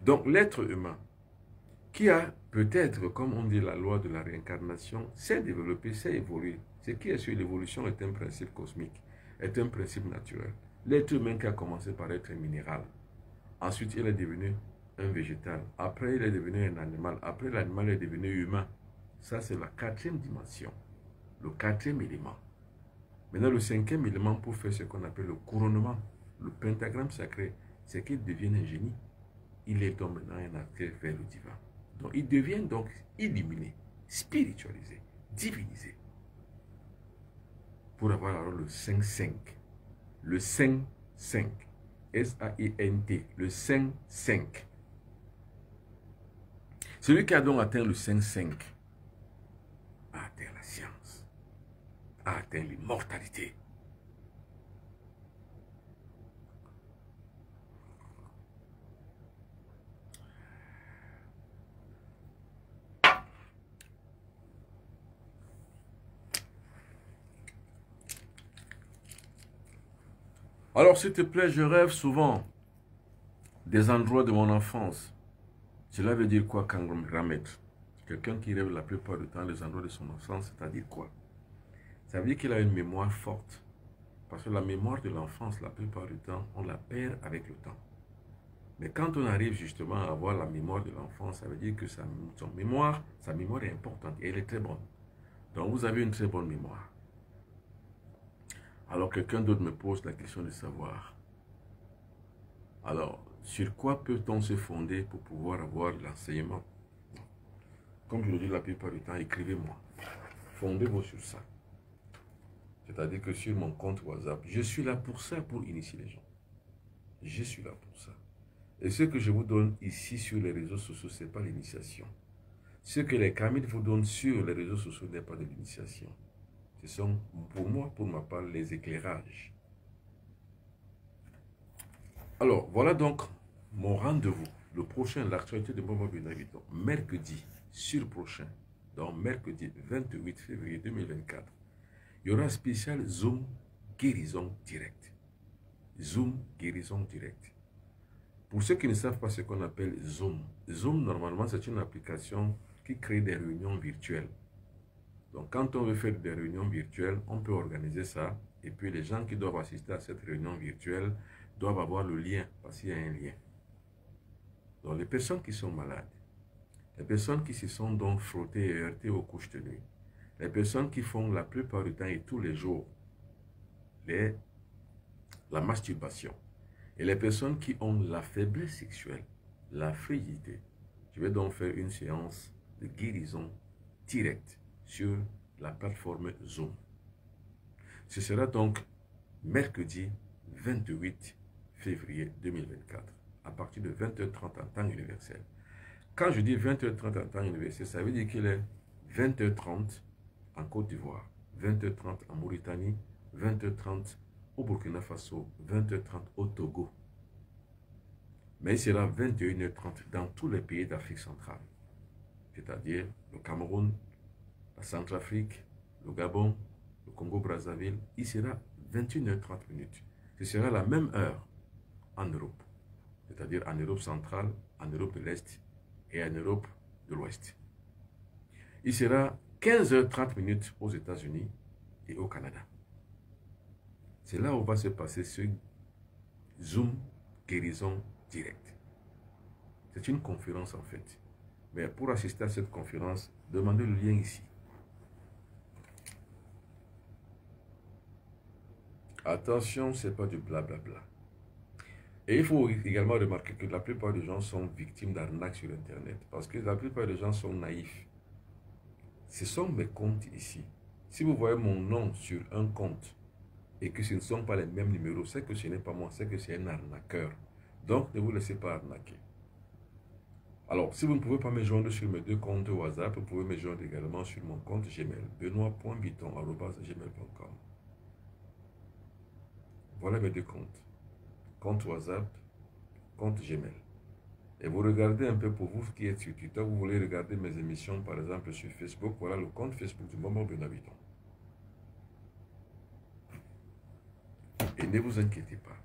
Donc l'être humain, qui a peut-être, comme on dit la loi de la réincarnation, s'est développé, s'est évolué. Ce qui est sur l'évolution est un principe cosmique, est un principe naturel. L'être humain qui a commencé par être un minéral, ensuite il est devenu un végétal, après il est devenu un animal, après l'animal est devenu humain. Ça c'est la quatrième dimension, le quatrième élément. Maintenant le cinquième élément pour faire ce qu'on appelle le couronnement, le pentagramme sacré, c'est qu'il devienne un génie. Il est donc maintenant un acteur vers le divin. Donc il devient donc illuminé, spiritualisé, divinisé. Pour avoir alors le 5-5. Le 5-5. S-A-I-N-T. Le 5-5. Celui qui a donc atteint le 5-5 a atteint la science, a atteint l'immortalité. Alors, s'il te plaît, je rêve souvent des endroits de mon enfance. Cela veut dire quoi, Kangramet? Quelqu'un qui rêve la plupart du temps des endroits de son enfance, c'est-à-dire quoi? Ça veut dire qu'il a une mémoire forte. Parce que la mémoire de l'enfance, la plupart du temps, on la perd avec le temps. Mais quand on arrive justement à avoir la mémoire de l'enfance, ça veut dire que sa mémoire est importante et elle est très bonne. Donc, vous avez une très bonne mémoire. Alors, quelqu'un d'autre me pose la question de savoir. Alors, sur quoi peut-on se fonder pour pouvoir avoir l'enseignement? Comme je le dis la plupart du temps, écrivez-moi. Fondez-vous sur ça. C'est-à-dire que sur mon compte WhatsApp, je suis là pour ça, pour initier les gens. Je suis là pour ça. Et ce que je vous donne ici sur les réseaux sociaux, ce n'est pas l'initiation. Ce que les Kamites vous donnent sur les réseaux sociaux n'est pas de l'initiation. Ce sont, pour moi, pour ma part, les éclairages. Alors, voilà donc mon rendez-vous. Le prochain, l'actualité de Bobo Benavito, mercredi surprochain, donc mercredi 28 février 2024, il y aura un spécial Zoom guérison direct. Zoom guérison direct. Pour ceux qui ne savent pas ce qu'on appelle Zoom, Zoom, normalement, c'est une application qui crée des réunions virtuelles. Donc, quand on veut faire des réunions virtuelles, on peut organiser ça. Et puis, les gens qui doivent assister à cette réunion virtuelle doivent avoir le lien, parce qu'il y a un lien. Donc, les personnes qui sont malades, les personnes qui se sont donc frottées et heurtées aux couches de nuit, les personnes qui font la plupart du temps et tous les jours la masturbation, Et les personnes qui ont la faiblesse sexuelle, la frigidité, je vais donc faire une séance de guérison directe sur la plateforme Zoom. Ce sera donc mercredi 28 février 2024, à partir de 20h30 en temps universel. Quand je dis 20h30 en temps universel, ça veut dire qu'il est 20h30 en Côte d'Ivoire, 20h30 en Mauritanie, 20h30 au Burkina Faso, 20h30 au Togo. Mais il sera 21h30 dans tous les pays d'Afrique centrale, c'est-à-dire le Cameroun, la Centrafrique, le Gabon, le Congo-Brazzaville. Il sera 21h30. Ce sera la même heure en Europe, c'est-à-dire en Europe centrale, en Europe de l'Est et en Europe de l'Ouest. Il sera 15h30 aux États-Unis et au Canada. C'est là où va se passer ce Zoom guérison direct. C'est une conférence en fait. Mais pour assister à cette conférence, demandez le lien ici. Attention, ce n'est pas du blablabla. Et il faut également remarquer que la plupart des gens sont victimes d'arnaques sur Internet. Parce que la plupart des gens sont naïfs. Ce sont mes comptes ici. Si vous voyez mon nom sur un compte et que ce ne sont pas les mêmes numéros, c'est que ce n'est pas moi, c'est que c'est un arnaqueur. Donc, ne vous laissez pas arnaquer. Alors, si vous ne pouvez pas me joindre sur mes deux comptes WhatsApp, vous pouvez me joindre également sur mon compte Gmail, benoît.biton@gmail.com. Voilà mes deux comptes. Compte WhatsApp, compte Gmail. Et vous regardez un peu pour vous qui êtes sur Twitter, vous voulez regarder mes émissions par exemple sur Facebook, voilà le compte Facebook du Moment Benoît Biton. Et ne vous inquiétez pas.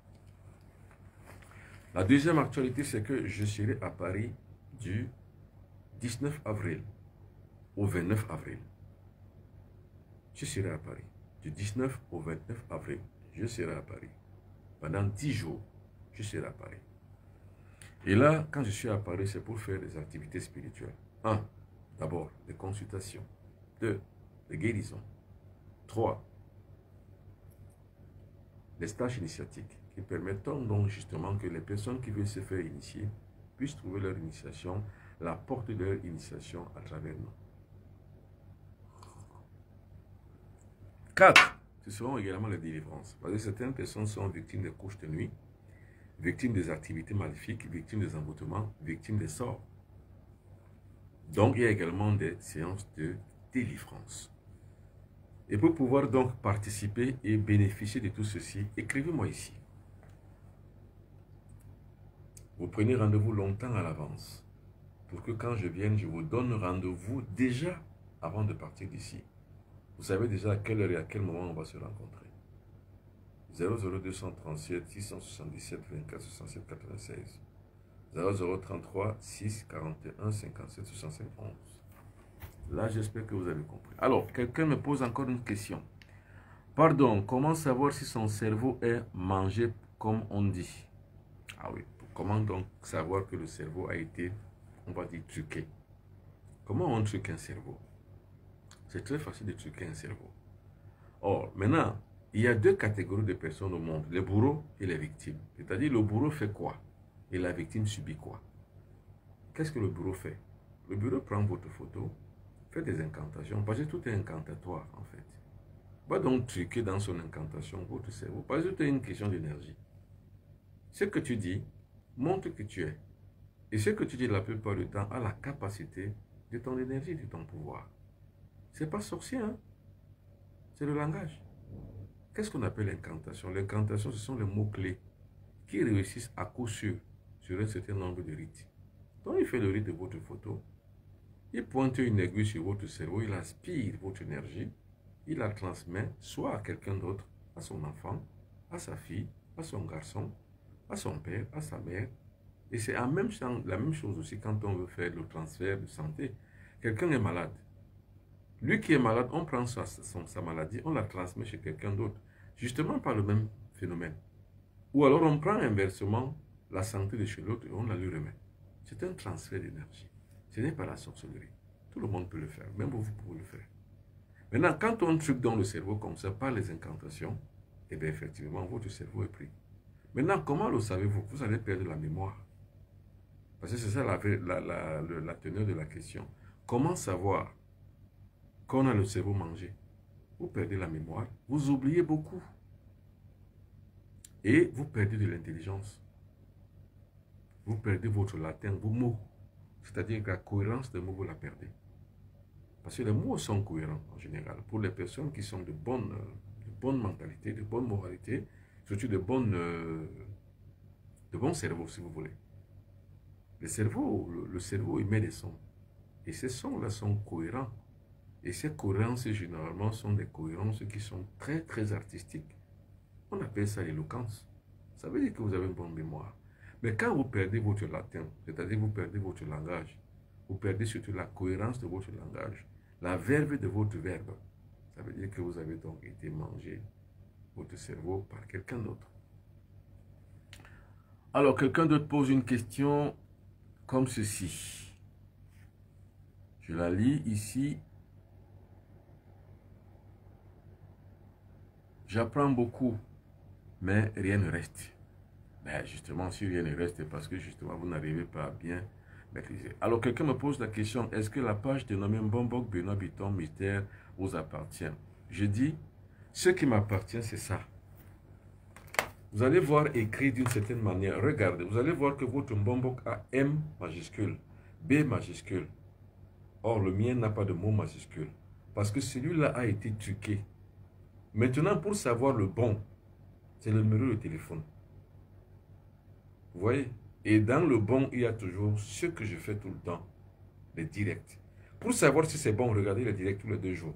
La deuxième actualité, c'est que je serai à Paris du 19 avril au 29 avril. Je serai à Paris. Du 19 au 29 avril, je serai à Paris. Pendant 10 jours, je serai à Paris. Et là, quand je suis à Paris, c'est pour faire des activités spirituelles. 1. D'abord, des consultations. 2. Des guérisons. 3. Des stages initiatiques qui permettront donc justement que les personnes qui veulent se faire initier puissent trouver leur initiation, la porte de leur initiation à travers nous. 4. Ce seront également les délivrances. Parce que certaines personnes sont victimes des couches de nuit, victimes des activités maléfiques, victimes des envoûtements, victimes des sorts. Donc, il y a également des séances de délivrance. Et pour pouvoir donc participer et bénéficier de tout ceci, écrivez-moi ici. Vous prenez rendez-vous longtemps à l'avance pour que quand je vienne, je vous donne rendez-vous déjà avant de partir d'ici. Vous savez déjà à quelle heure et à quel moment on va se rencontrer. 00237 677 24 67 96 0033 6 41 57 65 11. Là, j'espère que vous avez compris. Alors, quelqu'un me pose encore une question. Pardon, comment savoir si son cerveau est mangé comme on dit? Ah oui, comment donc savoir que le cerveau a été, on va dire, truqué? Comment on truque un cerveau? C'est très facile de truquer un cerveau. Or, maintenant, il y a deux catégories de personnes au monde, les bourreaux et les victimes. C'est-à-dire, le bourreau fait quoi? Et la victime subit quoi? Qu'est-ce que le bourreau fait? Le bourreau prend votre photo, fait des incantations, parce que tout est incantatoire en fait. Va donc truquer dans son incantation votre cerveau, parce que tout est une question d'énergie. Ce que tu dis montre que tu es. Et ce que tu dis la plupart du temps a la capacité de ton énergie, de ton pouvoir. C'est pas sorcier, hein? C'est le langage. Qu'est-ce qu'on appelle l'incantation? L'incantation, ce sont les mots-clés qui réussissent à coup sûr sur un certain nombre de rites. Donc, il fait le rite de votre photo, il pointe une aiguille sur votre cerveau, il aspire votre énergie, il la transmet soit à quelqu'un d'autre, à son enfant, à sa fille, à son garçon, à son père, à sa mère. Et c'est la même chose aussi quand on veut faire le transfert de santé. Quelqu'un est malade. Lui qui est malade, on prend sa maladie, on la transmet chez quelqu'un d'autre, justement par le même phénomène. Ou alors on prend inversement la santé de chez l'autre et on la lui remet. C'est un transfert d'énergie. Ce n'est pas la sorcellerie. Tout le monde peut le faire, même vous pouvez le faire. Maintenant, quand on truque dans le cerveau comme ça, par les incantations, eh bien effectivement, votre cerveau est pris. Maintenant, comment le savez-vous? Vous allez perdre la mémoire. Parce que c'est ça la teneur de la question. Comment savoir qu'on a le cerveau mangé? Vous perdez la mémoire, vous oubliez beaucoup. Et vous perdez de l'intelligence. Vous perdez votre latin, vos mots. C'est-à-dire que la cohérence des mots, vous la perdez. Parce que les mots sont cohérents en général. Pour les personnes qui sont de bonne mentalité, de bonne moralité, surtout de bons cerveaux, si vous voulez. Le cerveau émet des sons. Et ces sons-là sont cohérents. Et ces cohérences, généralement, sont des cohérences qui sont très, très artistiques. On appelle ça l'éloquence. Ça veut dire que vous avez une bonne mémoire. Mais quand vous perdez votre latin, c'est-à-dire vous perdez votre langage, vous perdez surtout la cohérence de votre langage, la verve de votre verbe, ça veut dire que vous avez donc été mangé, votre cerveau, par quelqu'un d'autre. Alors, quelqu'un d'autre pose une question comme ceci. Je la lis ici. J'apprends beaucoup, mais rien ne reste. Ben justement, si rien ne reste, c'est parce que justement, vous n'arrivez pas à bien maîtriser. Alors, quelqu'un me pose la question, est-ce que la page dénommée Mbombok Benoît Bitton Mystère vous appartient? Je dis, ce qui m'appartient, c'est ça. Vous allez voir écrit d'une certaine manière. Regardez, vous allez voir que votre Mbombok a M majuscule, B majuscule. Or, le mien n'a pas de mot majuscule. Parce que celui-là a été truqué. Maintenant, pour savoir le bon, c'est le numéro de téléphone. Vous voyez? Et dans le bon, il y a toujours ce que je fais tout le temps, les directs. Pour savoir si c'est bon, regardez les directs tous les 2 jours.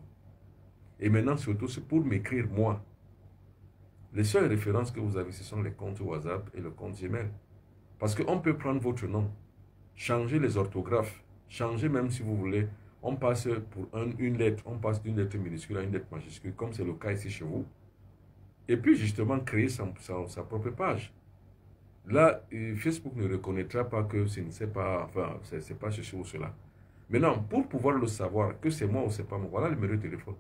Et maintenant, surtout, c'est pour m'écrire moi. Les seules références que vous avez, ce sont les comptes WhatsApp et le compte Gmail. Parce qu'on peut prendre votre nom, changer les orthographes, changer même si vous voulez. On passe pour une lettre, on passe d'une lettre minuscule à une lettre majuscule, comme c'est le cas ici chez vous. Et puis justement, créer sa propre page. Là, Facebook ne reconnaîtra pas que ce n'est pas, enfin, c'est pas ceci ou cela. Maintenant, pour pouvoir le savoir, que c'est moi ou c'est pas moi, voilà le numéro de téléphone.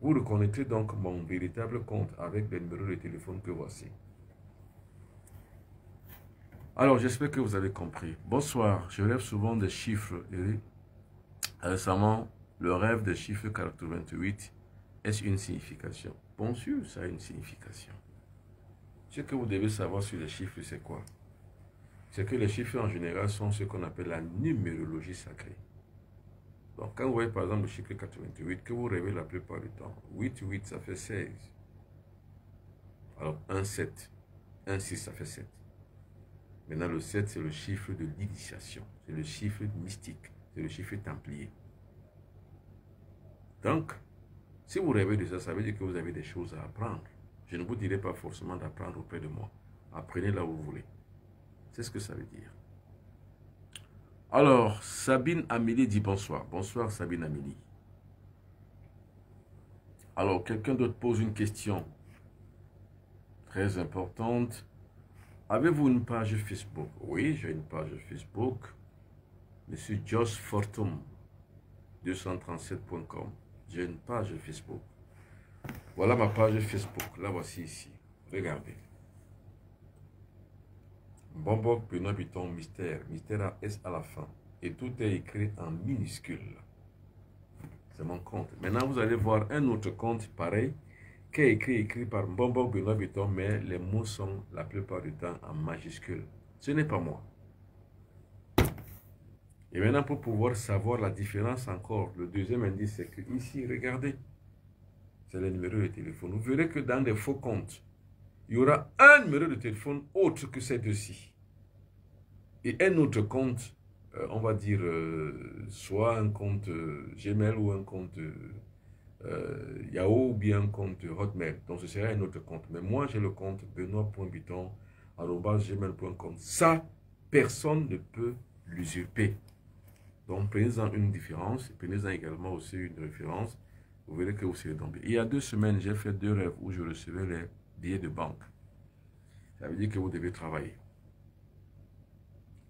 Vous reconnaîtrez donc mon véritable compte avec le numéro de téléphone que voici. Alors, j'espère que vous avez compris. Bonsoir, je rêve souvent des chiffres. Et récemment, le rêve des chiffres 88, est-ce une signification? Bien sûr, ça a une signification. Ce que vous devez savoir sur les chiffres, c'est quoi? C'est que les chiffres en général sont ce qu'on appelle la numérologie sacrée. Donc quand vous voyez par exemple le chiffre 88, que vous rêvez la plupart du temps, 8, 8 ça fait 16. Alors 1, 7, 1, 6 ça fait 7. Maintenant le 7 c'est le chiffre de l'initiation, c'est le chiffre mystique, c'est le chiffre templier. Donc, si vous rêvez de ça, ça veut dire que vous avez des choses à apprendre. Je ne vous dirai pas forcément d'apprendre auprès de moi. Apprenez là où vous voulez. C'est ce que ça veut dire. Alors, Sabine Amélie dit bonsoir. Bonsoir Sabine Amélie. Alors, quelqu'un d'autre pose une question très importante. Avez-vous une page Facebook? Oui, j'ai une page Facebook. Monsieur Josh Fortum, 237.com. J'ai une page Facebook. Voilà ma page Facebook. La voici ici. Regardez. Mbombok Benoît Bitton Mystère. Mystère à S à la fin. Et tout est écrit en minuscule. C'est mon compte. Maintenant, vous allez voir un autre compte pareil qui est écrit par Mbombok Benoît Bitton, mais les mots sont la plupart du temps en majuscule. Ce n'est pas moi. Et maintenant, pour pouvoir savoir la différence encore, le deuxième indice, c'est que ici, regardez, c'est le numéro de téléphone. Vous verrez que dans des faux comptes, il y aura un numéro de téléphone autre que ces deux-ci. Et un autre compte, on va dire, soit un compte Gmail ou un compte Yahoo ou bien un compte Hotmail. Donc ce sera un autre compte. Mais moi, j'ai le compte benoît.bitton@gmail.com. Ça, personne ne peut l'usurper. Donc prenez-en une différence, prenez-en également aussi une référence. Vous verrez que vous serez tombé. Il y a 2 semaines, j'ai fait 2 rêves où je recevais les billets de banque. Ça veut dire que vous devez travailler.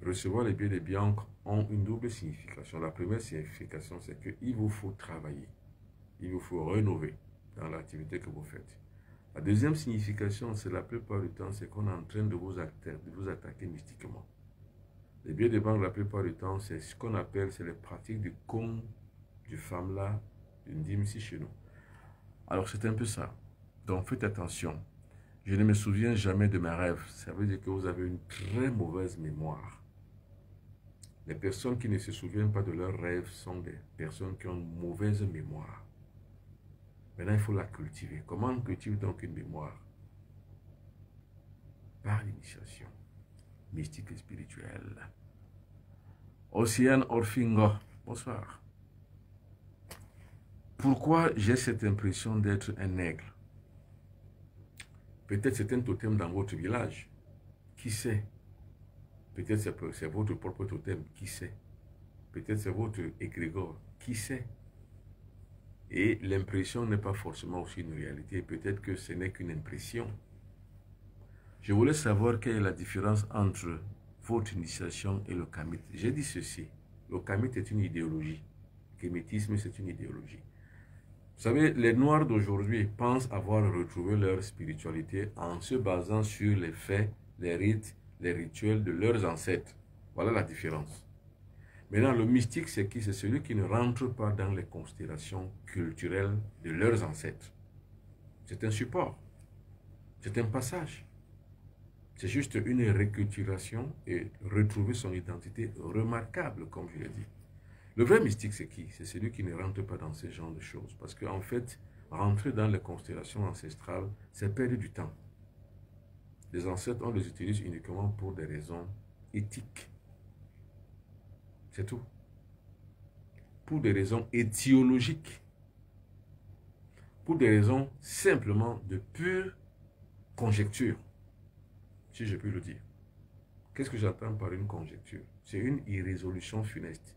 Recevoir les billets de banque ont une double signification. La première signification, c'est qu'il vous faut travailler. Il vous faut rénover dans l'activité que vous faites. La deuxième signification, c'est la plupart du temps, c'est qu'on est en train de vous attaquer mystiquement. Les biais de banque, la plupart du temps, c'est ce qu'on appelle, c'est les pratiques du con, du femme-là, d'une dîme ici chez nous. Alors, c'est un peu ça. Donc, faites attention. Je ne me souviens jamais de mes rêves. Ça veut dire que vous avez une très mauvaise mémoire. Les personnes qui ne se souviennent pas de leurs rêves sont des personnes qui ont une mauvaise mémoire. Maintenant, il faut la cultiver. Comment on cultive donc une mémoire? Par l'initiation mystique et spirituelle. Océane Orfingo, bonsoir. Pourquoi j'ai cette impression d'être un aigle? Peut-être c'est un totem dans votre village. Qui sait? Peut-être c'est votre propre totem. Qui sait? Peut-être c'est votre égrégore. Qui sait? Et l'impression n'est pas forcément aussi une réalité. Peut-être que ce n'est qu'une impression. Je voulais savoir quelle est la différence entre votre initiation et le Kemet. J'ai dit ceci. Le Kemet est une idéologie. Le kémétisme, c'est une idéologie. Vous savez, les Noirs d'aujourd'hui pensent avoir retrouvé leur spiritualité en se basant sur les faits, les rites, les rituels de leurs ancêtres. Voilà la différence. Maintenant, le mystique, c'est qui? C'est celui qui ne rentre pas dans les considérations culturelles de leurs ancêtres. C'est un support. C'est un passage. C'est juste une réculturation et retrouver son identité remarquable, comme je l'ai dit. Le vrai mystique, c'est qui? C'est celui qui ne rentre pas dans ce genre de choses. Parce qu'en fait, rentrer dans les constellations ancestrales, c'est perdre du temps. Les ancêtres, on les utilise uniquement pour des raisons éthiques. C'est tout. Pour des raisons étiologiques. Pour des raisons simplement de pure conjecture. Si je puis le dire. Qu'est-ce que j'entends par une conjecture? C'est une irrésolution funeste.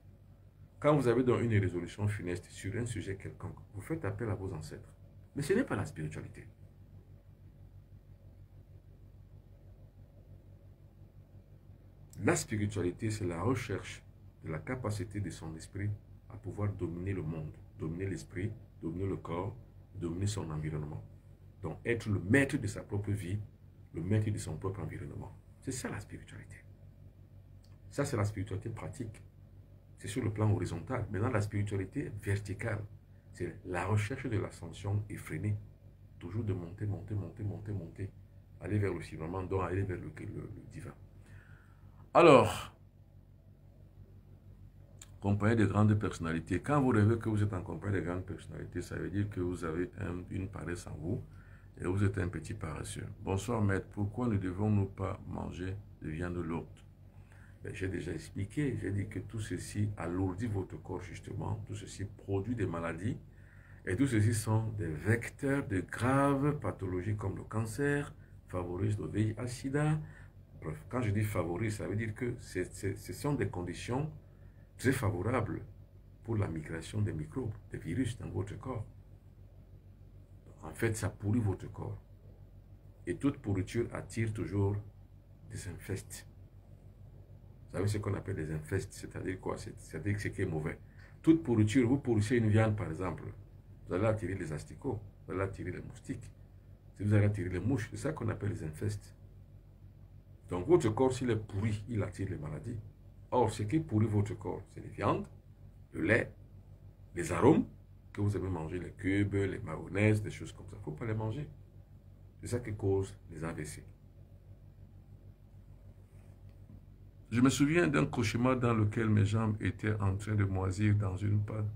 Quand vous avez donc une irrésolution funeste sur un sujet quelconque, vous faites appel à vos ancêtres. Mais ce n'est pas la spiritualité. La spiritualité, c'est la recherche de la capacité de son esprit à pouvoir dominer le monde, dominer l'esprit, dominer le corps, dominer son environnement. Donc être le maître de sa propre vie, le maître de son propre environnement. C'est ça la spiritualité. Ça, c'est la spiritualité pratique. C'est sur le plan horizontal. Maintenant, la spiritualité verticale, c'est la recherche de l'ascension effrénée. Toujours de monter, monter, monter, monter, monter. Aller vers le firmament, donc aller vers le divin. Alors, compagnie de grandes personnalités. Quand vous rêvez que vous êtes en compagnie de grandes personnalités, ça veut dire que vous avez une paresse en vous et vous êtes un petit paresseux. Bonsoir maître, pourquoi ne devons-nous pas manger de viande lourde? J'ai déjà expliqué, j'ai dit que tout ceci alourdit votre corps justement, tout ceci produit des maladies et tout ceci sont des vecteurs de graves pathologies comme le cancer, favorise le VIH-Sida. Bref, quand je dis favorise, ça veut dire que ce sont des conditions très favorables pour la migration des microbes, des virus dans votre corps. En fait, ça pourrit votre corps. Et toute pourriture attire toujours des infestes. Vous savez ce qu'on appelle des infestes, c'est-à-dire quoi? C'est-à-dire ce qui est mauvais. Toute pourriture, vous pourrissez une viande par exemple, vous allez attirer les asticots, vous allez attirer les moustiques. Si vous allez attirer les mouches, c'est ça qu'on appelle les infestes. Donc votre corps, s'il est pourri, il attire les maladies. Or, ce qui pourrit votre corps, c'est les viandes, le lait, les arômes que vous avez mangé, les cubes, les mayonnaises, des choses comme ça. Il ne faut pas les manger. C'est ça qui cause les AVC. Je me souviens d'un cauchemar dans lequel mes jambes étaient en train de moisir dans une panne,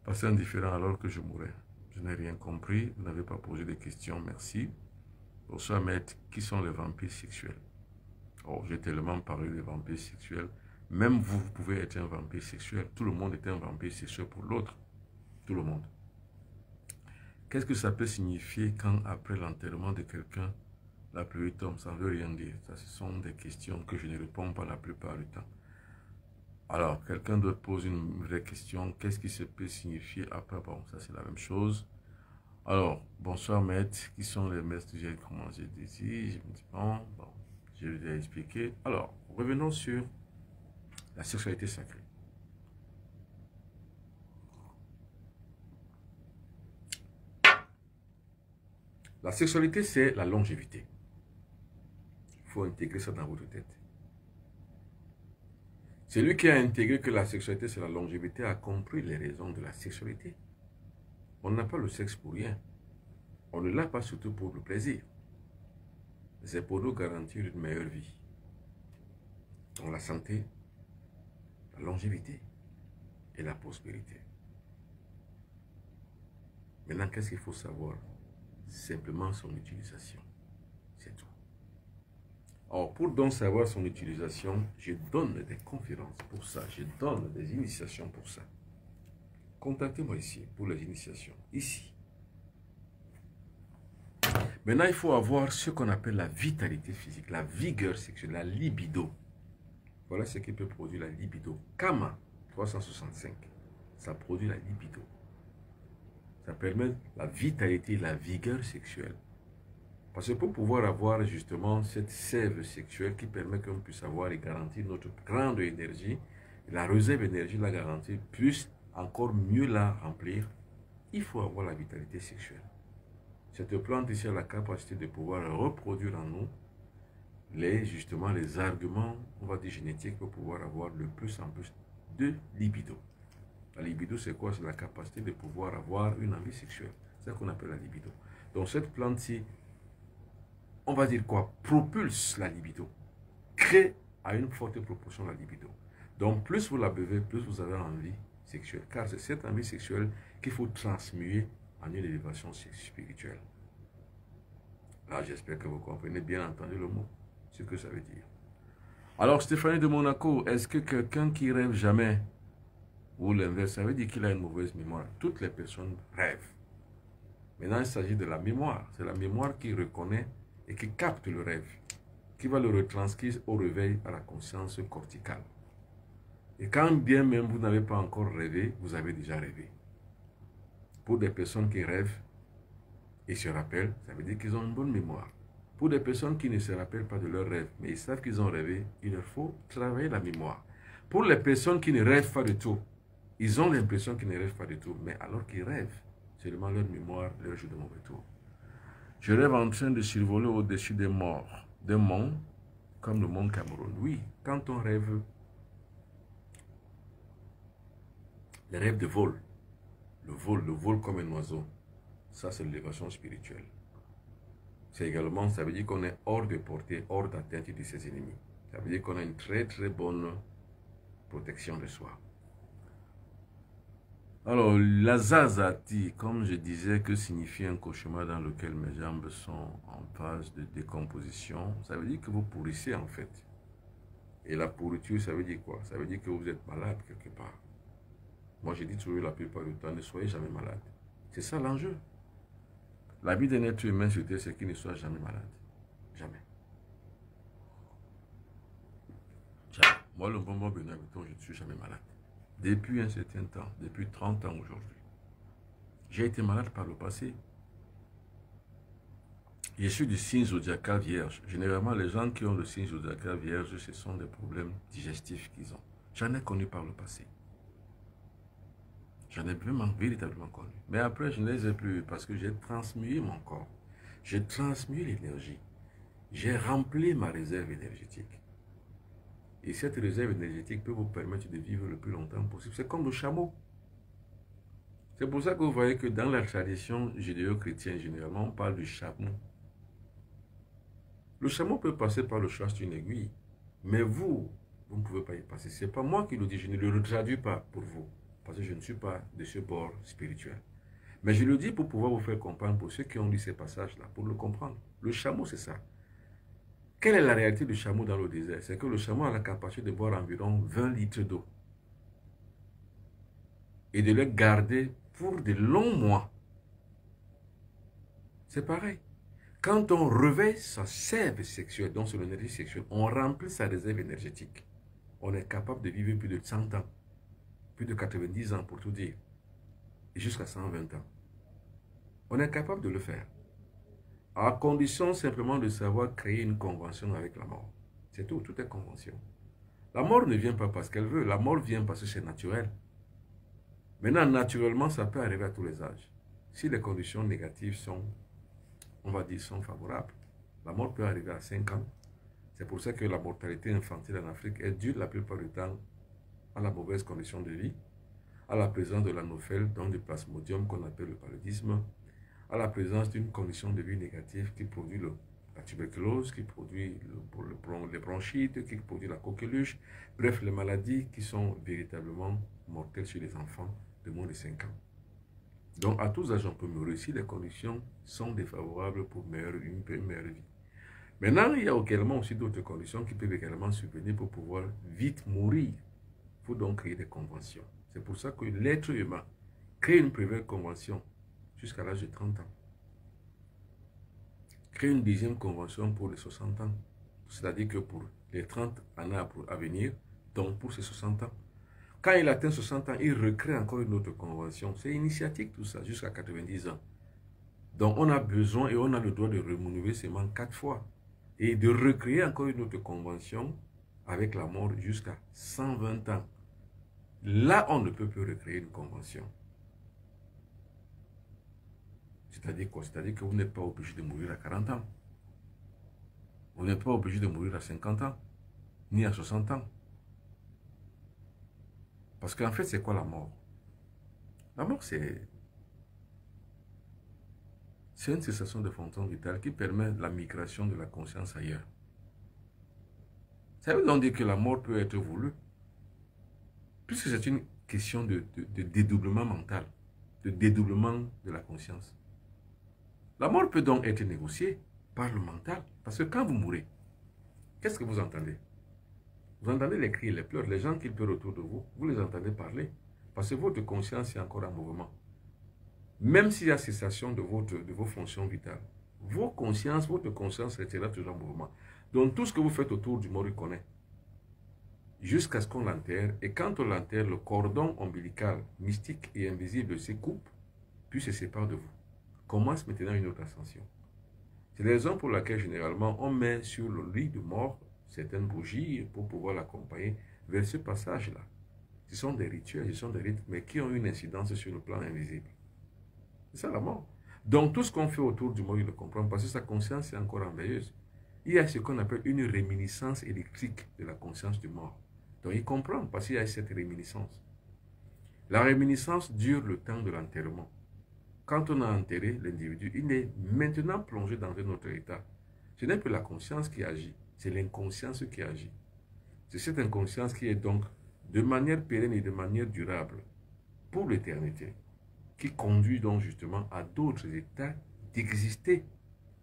passé indifférent alors que je mourais. Je n'ai rien compris, vous n'avez pas posé de questions, merci. Bonsoir maître, qui sont les vampires sexuels? Oh, j'ai tellement parlé des vampires sexuels. Même vous, vous pouvez être un vampire sexuel. Tout le monde est un vampire sexuel pour l'autre. Tout le monde. Qu'est-ce que ça peut signifier quand après l'enterrement de quelqu'un, la pluie tombe? Ça ne veut rien dire. Ça, ce sont des questions que je ne réponds pas la plupart du temps. Alors, quelqu'un d'autre pose une vraie question. Qu'est-ce qui se peut signifier après? Bon, ça c'est la même chose. Alors, bonsoir maître. Qui sont les maîtres? J'ai commencé d'ici. Je me dis, bon, je vous ai expliqué. Alors, revenons sur la sexualité sacrée. La sexualité, c'est la longévité. Il faut intégrer ça dans votre tête. Celui qui a intégré que la sexualité, c'est la longévité, a compris les raisons de la sexualité. On n'a pas le sexe pour rien. On ne l'a pas surtout pour le plaisir. C'est pour nous garantir une meilleure vie. Donc la santé, la longévité et la prospérité. Maintenant, qu'est-ce qu'il faut savoir? Simplement son utilisation. C'est tout. Or, pour donc savoir son utilisation, je donne des conférences pour ça. Je donne des initiations pour ça. Contactez-moi ici pour les initiations. Ici. Maintenant, il faut avoir ce qu'on appelle la vitalité physique, la vigueur sexuelle, la libido. Voilà ce qui peut produire la libido. Kama 365, ça produit la libido. Ça permet la vitalité et la vigueur sexuelle. Parce que pour pouvoir avoir justement cette sève sexuelle qui permet qu'on puisse avoir et garantir notre grande énergie, la réserve énergie, la garantir, puisse encore mieux la remplir, il faut avoir la vitalité sexuelle. Cette plante ici a la capacité de pouvoir reproduire en nous justement les arguments, on va dire génétiques, pour pouvoir avoir le plus en plus de libido. La libido, c'est quoi? C'est la capacité de pouvoir avoir une envie sexuelle. C'est ça qu'on appelle la libido. Donc cette plante-ci, on va dire quoi? Propulse la libido. Crée à une forte proportion la libido. Donc plus vous la buvez, plus vous avez envie sexuelle. Car c'est cette envie sexuelle qu'il faut transmuer en une élévation spirituelle. Là, j'espère que vous comprenez bien entendu le mot, ce que ça veut dire. Alors, Stéphanie de Monaco, est-ce que quelqu'un qui rêve jamais, ou l'inverse, ça veut dire qu'il a une mauvaise mémoire? Toutes les personnes rêvent. Maintenant, il s'agit de la mémoire. C'est la mémoire qui reconnaît et qui capte le rêve, qui va le retranscrire au réveil à la conscience corticale. Et quand bien même vous n'avez pas encore rêvé, vous avez déjà rêvé. Pour des personnes qui rêvent et se rappellent, ça veut dire qu'ils ont une bonne mémoire. Pour des personnes qui ne se rappellent pas de leurs rêves, mais ils savent qu'ils ont rêvé, il leur faut travailler la mémoire. Pour les personnes qui ne rêvent pas du tout, ils ont l'impression qu'ils ne rêvent pas du tout, mais alors qu'ils rêvent, seulement leur mémoire leur joue de mauvais tour. Je rêve en train de survoler au-dessus des morts, d'un monde comme le monde Cameroun. Oui, quand on rêve, les rêves de vol, le vol comme un oiseau, ça c'est l'élévation spirituelle. C'est également, ça veut dire qu'on est hors de portée, hors d'atteinte de ses ennemis. Ça veut dire qu'on a une très très bonne protection de soi. Alors, la zazati, comme je disais, que signifie un cauchemar dans lequel mes jambes sont en phase de décomposition, ça veut dire que vous pourrissez en fait. Et la pourriture, ça veut dire quoi? Ça veut dire que vous êtes malade quelque part. Moi, j'ai dit toujours la plupart du temps, ne soyez jamais malade. C'est ça l'enjeu. La vie d'un être humain sur terre, c'est qu'il ne soit jamais malade. Jamais. Jamais. Moi, le bonbon Benaviton, je ne suis jamais malade. Depuis un certain temps, depuis 30 ans aujourd'hui. J'ai été malade par le passé. Je suis du signe zodiacal vierge. Généralement, les gens qui ont le signe zodiacal vierge, ce sont des problèmes digestifs qu'ils ont. J'en ai connu par le passé. J'en ai vraiment véritablement connu. Mais après, je ne les ai plus parce que j'ai transmué mon corps. J'ai transmué l'énergie. J'ai rempli ma réserve énergétique. Et cette réserve énergétique peut vous permettre de vivre le plus longtemps possible. C'est comme le chameau. C'est pour ça que vous voyez que dans la tradition judéo-chrétienne, généralement, on parle du chameau. Le chameau peut passer par le chasse d'une aiguille. Mais vous ne pouvez pas y passer. Ce n'est pas moi qui le dis. Je ne le traduis pas pour vous. Parce que je ne suis pas de ce bord spirituel. Mais je le dis pour pouvoir vous faire comprendre, pour ceux qui ont lu ces passages-là, pour le comprendre. Le chameau, c'est ça. Quelle est la réalité du chameau dans le désert? C'est que le chameau a la capacité de boire environ 20 litres d'eau. Et de le garder pour de longs mois. C'est pareil. Quand on réveille sa sève sexuelle, donc sur l'énergie sexuelle, on remplit sa réserve énergétique. On est capable de vivre plus de 100 ans. Plus de 90 ans pour tout dire. Et jusqu'à 120 ans. On est capable de le faire. À condition simplement de savoir créer une convention avec la mort. C'est tout, tout est convention. La mort ne vient pas parce qu'elle veut, la mort vient parce que c'est naturel. Maintenant, naturellement, ça peut arriver à tous les âges. Si les conditions négatives sont on va dire, sont favorables. La mort peut arriver à 5 ans. C'est pour ça que la mortalité infantile en Afrique est due la plupart du temps à la mauvaise condition de vie, à la présence de l'anophèle, donc du plasmodium qu'on appelle le paludisme, à la présence d'une condition de vie négative qui produit la tuberculose, qui produit les bronchites, qui produit la coqueluche, bref, les maladies qui sont véritablement mortelles chez les enfants de moins de 5 ans. Donc, à tous âges, on peut mourir si les conditions sont défavorables pour une meilleure vie. Maintenant, il y a également aussi d'autres conditions qui peuvent également survenir pour pouvoir vite mourir. Il faut donc créer des conventions. C'est pour ça que l'être humain crée une première convention jusqu'à l'âge de 30 ans. Crée une deuxième convention pour les 60 ans. C'est-à-dire que pour les 30 années à venir, donc pour ses 60 ans. Quand il atteint 60 ans, il recrée encore une autre convention. C'est initiatique tout ça, jusqu'à 90 ans. Donc on a besoin et on a le droit de renouveler seulement 4 fois. Et de recréer encore une autre convention avec la mort jusqu'à 120 ans. Là, on ne peut plus recréer une convention. C'est-à-dire quoi? C'est-à-dire que vous n'êtes pas obligé de mourir à 40 ans. Vous n'êtes pas obligé de mourir à 50 ans, ni à 60 ans. Parce qu'en fait, c'est quoi la mort? La mort, c'est une cessation de fonction vitale qui permet la migration de la conscience ailleurs. Ça veut donc dire que la mort peut être voulue, puisque c'est une question de dédoublement mental, de dédoublement de la conscience. La mort peut donc être négociée par le mental, parce que quand vous mourrez, qu'est-ce que vous entendez? Vous entendez les cris et les pleurs, les gens qui pleurent autour de vous, vous les entendez parler, parce que votre conscience est encore en mouvement. Même s'il y a cessation de vos fonctions vitales, votre conscience restera toujours en mouvement. Donc tout ce que vous faites autour du mort, il connaît. Jusqu'à ce qu'on l'enterre, et quand on l'enterre, le cordon ombilical, mystique et invisible se coupe, puis se sépare de vous. Commence maintenant une autre ascension. C'est la raison pour laquelle généralement on met sur le lit de mort certaines bougies pour pouvoir l'accompagner vers ce passage-là. Ce sont des rituels, ce sont des rites, mais qui ont une incidence sur le plan invisible. C'est ça la mort. Donc tout ce qu'on fait autour du mort, il le comprend parce que sa conscience est encore en veilleuse. Il y a ce qu'on appelle une réminiscence électrique de la conscience du mort. Donc il comprend parce qu'il y a cette réminiscence. La réminiscence dure le temps de l'enterrement. Quand on a enterré l'individu, il est maintenant plongé dans un autre état. Ce n'est plus la conscience qui agit, c'est l'inconscience qui agit. C'est cette inconscience qui est donc de manière pérenne et de manière durable pour l'éternité, qui conduit donc justement à d'autres états d'exister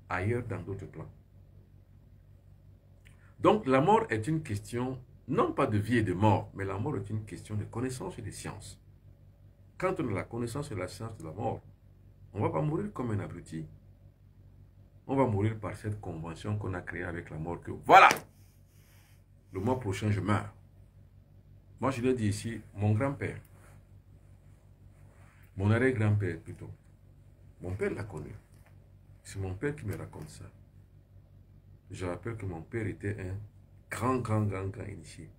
ailleurs dans d'autres plans. Donc la mort est une question, non pas de vie et de mort, mais la mort est une question de connaissance et de science. Quand on a la connaissance et la science de la mort, on ne va pas mourir comme un abruti. On va mourir par cette convention qu'on a créée avec la mort que voilà, le mois prochain je meurs. Moi je l'ai dit ici, mon grand-père, mon arrière-grand-père plutôt, mon père l'a connu. C'est mon père qui me raconte ça. Je rappelle que mon père était un grand initié.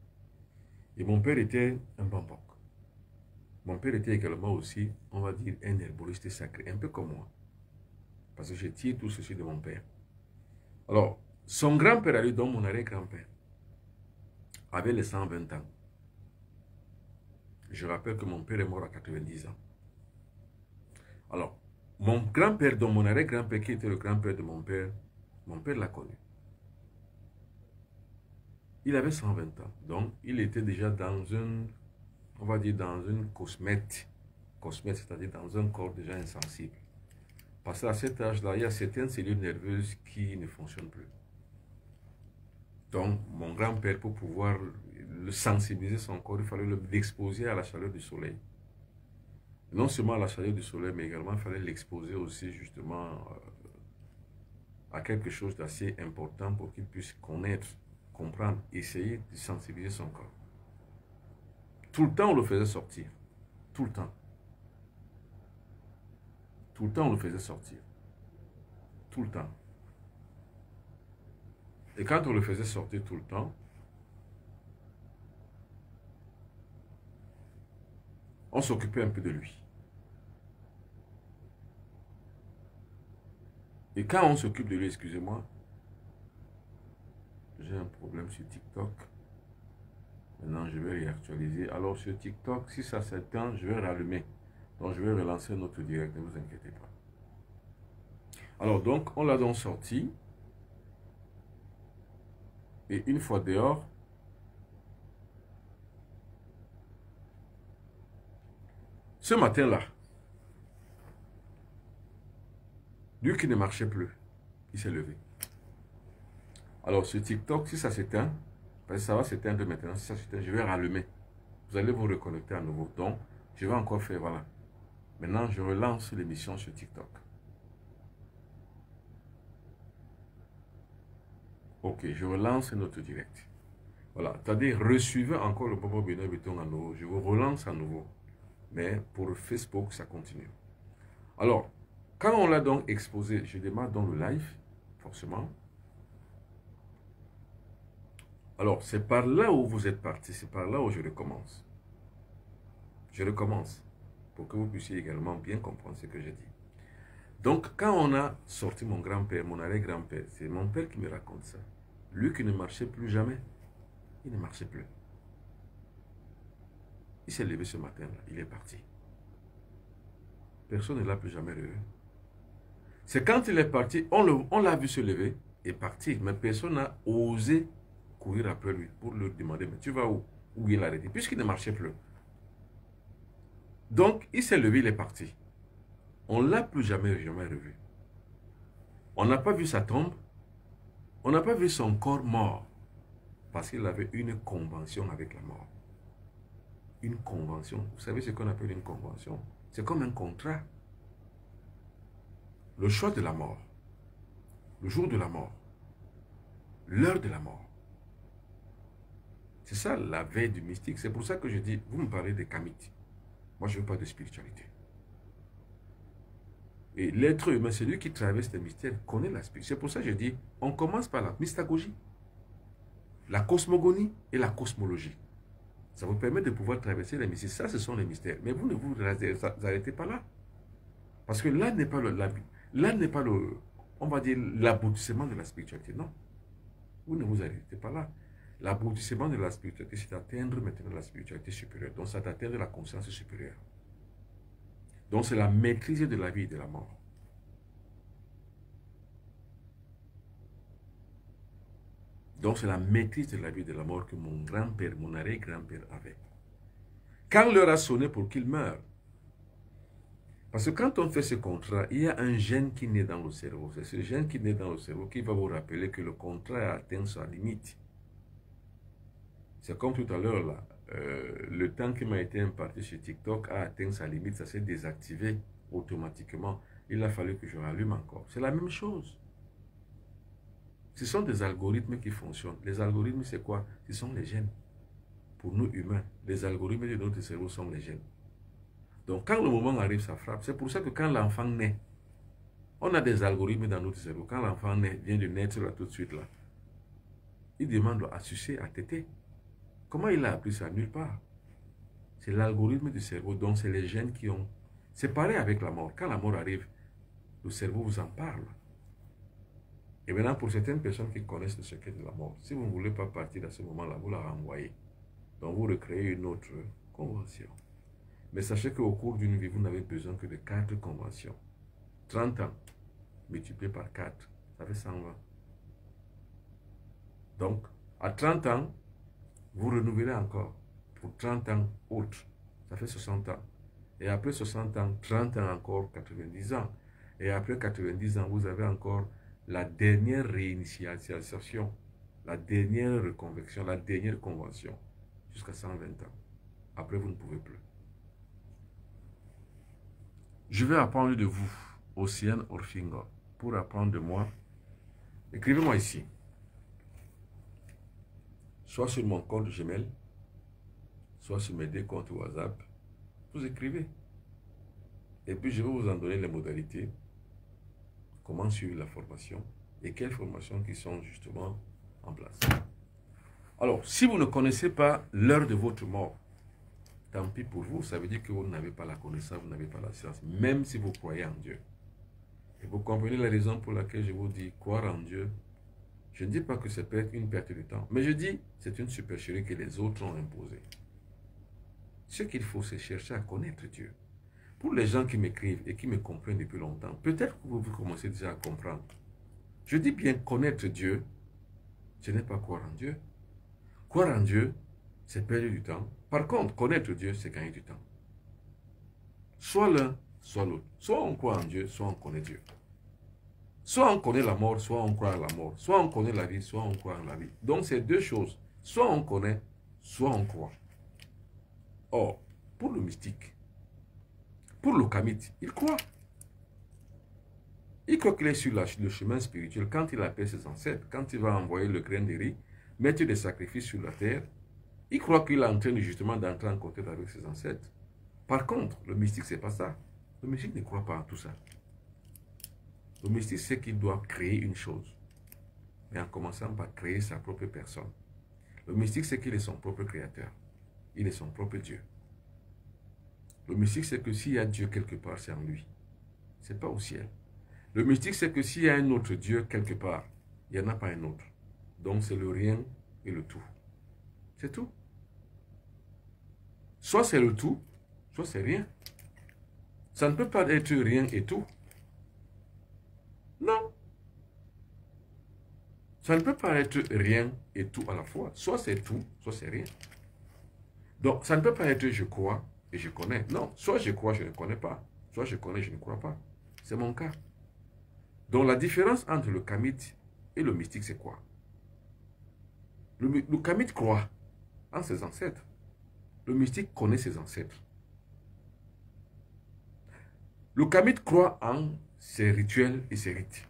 Et mon père était un bambok. Mon père était également aussi, on va dire, un herboriste sacré, un peu comme moi. Parce que je tire tout ceci de mon père. Alors, son grand-père à lui, donc mon arrière-grand-père, avait les 120 ans. Je rappelle que mon père est mort à 90 ans. Alors, mon grand-père, donc mon arrière-grand-père, qui était le grand-père de mon père l'a connu. Il avait 120 ans. Donc, il était déjà dans une, on va dire, dans une cosmète, c'est-à-dire dans un corps déjà insensible. Parce qu'à cet âge-là, il y a certaines cellules nerveuses qui ne fonctionnent plus. Donc, mon grand-père, pour pouvoir le sensibiliser son corps, il fallait l'exposer à la chaleur du soleil. Non seulement à la chaleur du soleil, mais également il fallait l'exposer aussi justement à quelque chose d'assez important pour qu'il puisse connaître, comprendre, essayer de sensibiliser son corps. Tout le temps, on le faisait sortir. Tout le temps. Tout le temps, on le faisait sortir. Tout le temps. Et quand on le faisait sortir tout le temps, on s'occupait un peu de lui. Et quand on s'occupe de lui, excusez-moi, j'ai un problème sur TikTok. Maintenant, je vais réactualiser. Alors, sur TikTok, si ça s'éteint, je vais rallumer. Donc, je vais relancer notre direct, ne vous inquiétez pas. Alors, donc, on l'a donc sorti. Et une fois dehors, ce matin-là, lui qui ne marchait plus, il s'est levé. Alors, sur TikTok, si ça s'éteint, parce que ça va s'éteindre maintenant, si ça s'éteint, je vais rallumer. Vous allez vous reconnecter à nouveau. Donc, je vais encore faire, voilà. Maintenant, je relance l'émission sur TikTok. Ok, je relance notre direct. Voilà, c'est-à-dire, resuivez encore le Bobo Benoît Béton à nouveau. Je vous relance à nouveau. Mais pour Facebook, ça continue. Alors, quand on l'a donc exposé, je démarre dans le live, forcément. Alors, c'est par là où vous êtes parti, c'est par là où je recommence. Je recommence pour que vous puissiez également bien comprendre ce que j'ai dit. Donc, quand on a sorti mon grand-père, mon arrière-grand-père, c'est mon père qui me raconte ça. Lui qui ne marchait plus jamais, il ne marchait plus. Il s'est levé ce matin-là, il est parti. Personne ne l'a plus jamais revu. C'est quand il est parti, on l'a vu se lever et partir, mais personne n'a osé courir après lui pour lui demander, mais tu vas où? Où il a arrêté, puisqu'il ne marchait plus. Donc, il s'est levé, il est parti. On ne l'a plus jamais revu. On n'a pas vu sa tombe. On n'a pas vu son corps mort. Parce qu'il avait une convention avec la mort. Une convention. Vous savez ce qu'on appelle une convention? C'est comme un contrat. Le choix de la mort. Le jour de la mort. L'heure de la mort. C'est ça la veille du mystique. C'est pour ça que je dis, vous me parlez des kamites. Moi, je ne veux pas de spiritualité. Et l'être humain, celui qui traverse les mystères, connaît la spiritualité. C'est pour ça que je dis, on commence par la mystagogie, la cosmogonie et la cosmologie. Ça vous permet de pouvoir traverser les mystères. Ça, ce sont les mystères. Mais vous ne vous arrêtez pas là. Parce que là n'est pas le, on va dire, l'aboutissement de la spiritualité. Non. Vous ne vous arrêtez pas là. L'aboutissement de la spiritualité, c'est d'atteindre maintenant la spiritualité supérieure. Donc, c'est d'atteindre la conscience supérieure. Donc, c'est la maîtrise de la vie et de la mort. Donc, c'est la maîtrise de la vie et de la mort que mon grand-père, mon arrière-grand-père avait. Quand l'heure a sonné pour qu'il meure, parce que quand on fait ce contrat, il y a un gène qui naît dans le cerveau. C'est ce gène qui naît dans le cerveau qui va vous rappeler que le contrat a atteint sa limite. C'est comme tout à l'heure, là, le temps qui m'a été imparti sur TikTok a atteint sa limite, ça s'est désactivé automatiquement. Il a fallu que je rallume encore. C'est la même chose. Ce sont des algorithmes qui fonctionnent. Les algorithmes, c'est quoi? Ce sont les gènes. Pour nous humains, les algorithmes de notre cerveau sont les gènes. Donc, quand le moment arrive, ça frappe. C'est pour ça que quand l'enfant naît, on a des algorithmes dans notre cerveau. Quand l'enfant naît, vient de naître là tout de suite, là, il demande à sucer, à téter. Comment il a appris ça? Nulle part. C'est l'algorithme du cerveau, donc c'est les gènes qui ont... C'est pareil avec la mort. Quand la mort arrive, le cerveau vous en parle. Et maintenant, pour certaines personnes qui connaissent le secret de la mort, si vous ne voulez pas partir à ce moment-là, vous la renvoyez. Donc vous recréez une autre convention. Mais sachez qu'au cours d'une vie, vous n'avez besoin que de 4 conventions. 30 ans, multiplié par 4, ça fait 120. Donc, à 30 ans, vous renouvelez encore pour 30 ans autres. Ça fait 60 ans. Et après 60 ans, 30 ans encore, 90 ans. Et après 90 ans, vous avez encore la dernière réinitialisation, la dernière reconversion, la dernière convention, jusqu'à 120 ans. Après, vous ne pouvez plus. Je vais apprendre de vous, Océane Orfinga. Pour apprendre de moi, écrivez-moi ici. Soit sur mon compte Gmail, soit sur mes 2 comptes WhatsApp. Vous écrivez. Et puis, je vais vous en donner les modalités. Comment suivre la formation et quelles formations qui sont justement en place. Alors, si vous ne connaissez pas l'heure de votre mort, tant pis pour vous, ça veut dire que vous n'avez pas la connaissance, vous n'avez pas la science, même si vous croyez en Dieu. Et vous comprenez la raison pour laquelle je vous dis croire en Dieu. Je ne dis pas que c'est une perte de temps, mais je dis c'est une supercherie que les autres ont imposée. Ce qu'il faut, c'est chercher à connaître Dieu. Pour les gens qui m'écrivent et qui me comprennent depuis longtemps, peut-être que vous commencez déjà à comprendre. Je dis bien connaître Dieu, ce n'est pas croire en Dieu. Croire en Dieu, c'est perdre du temps. Par contre, connaître Dieu, c'est gagner du temps. Soit l'un, soit l'autre. Soit on croit en Dieu, soit on connaît Dieu. Soit on connaît la mort, soit on croit à la mort. Soit on connaît la vie, soit on croit en la vie. Donc, c'est deux choses. Soit on connaît, soit on croit. Or, pour le mystique, pour le kamite, il croit. Il croit qu'il est sur le chemin spirituel quand il appelle ses ancêtres, quand il va envoyer le grain de riz, mettre des sacrifices sur la terre. Il croit qu'il est en train justement d'entrer en contact avec ses ancêtres. Par contre, le mystique, c'est pas ça. Le mystique ne croit pas à tout ça. Le mystique, c'est qu'il doit créer une chose. Mais en commençant par créer sa propre personne. Le mystique, c'est qu'il est son propre créateur. Il est son propre Dieu. Le mystique, c'est que s'il y a Dieu quelque part, c'est en lui. Ce n'est pas au ciel. Le mystique, c'est que s'il y a un autre Dieu quelque part, il n'y en a pas un autre. Donc, c'est le rien et le tout. C'est tout. Soit c'est le tout, soit c'est rien. Ça ne peut pas être rien et tout. Non. Ça ne peut pas être rien et tout à la fois. Soit c'est tout, soit c'est rien. Donc, ça ne peut pas être je crois et je connais. Non, soit je crois, je ne connais pas. Soit je connais, je ne crois pas. C'est mon cas. Donc, la différence entre le kamite et le mystique, c'est quoi? Le kamite croit en ses ancêtres. Le mystique connaît ses ancêtres. Le kamite croit en ses rituels et ses rites.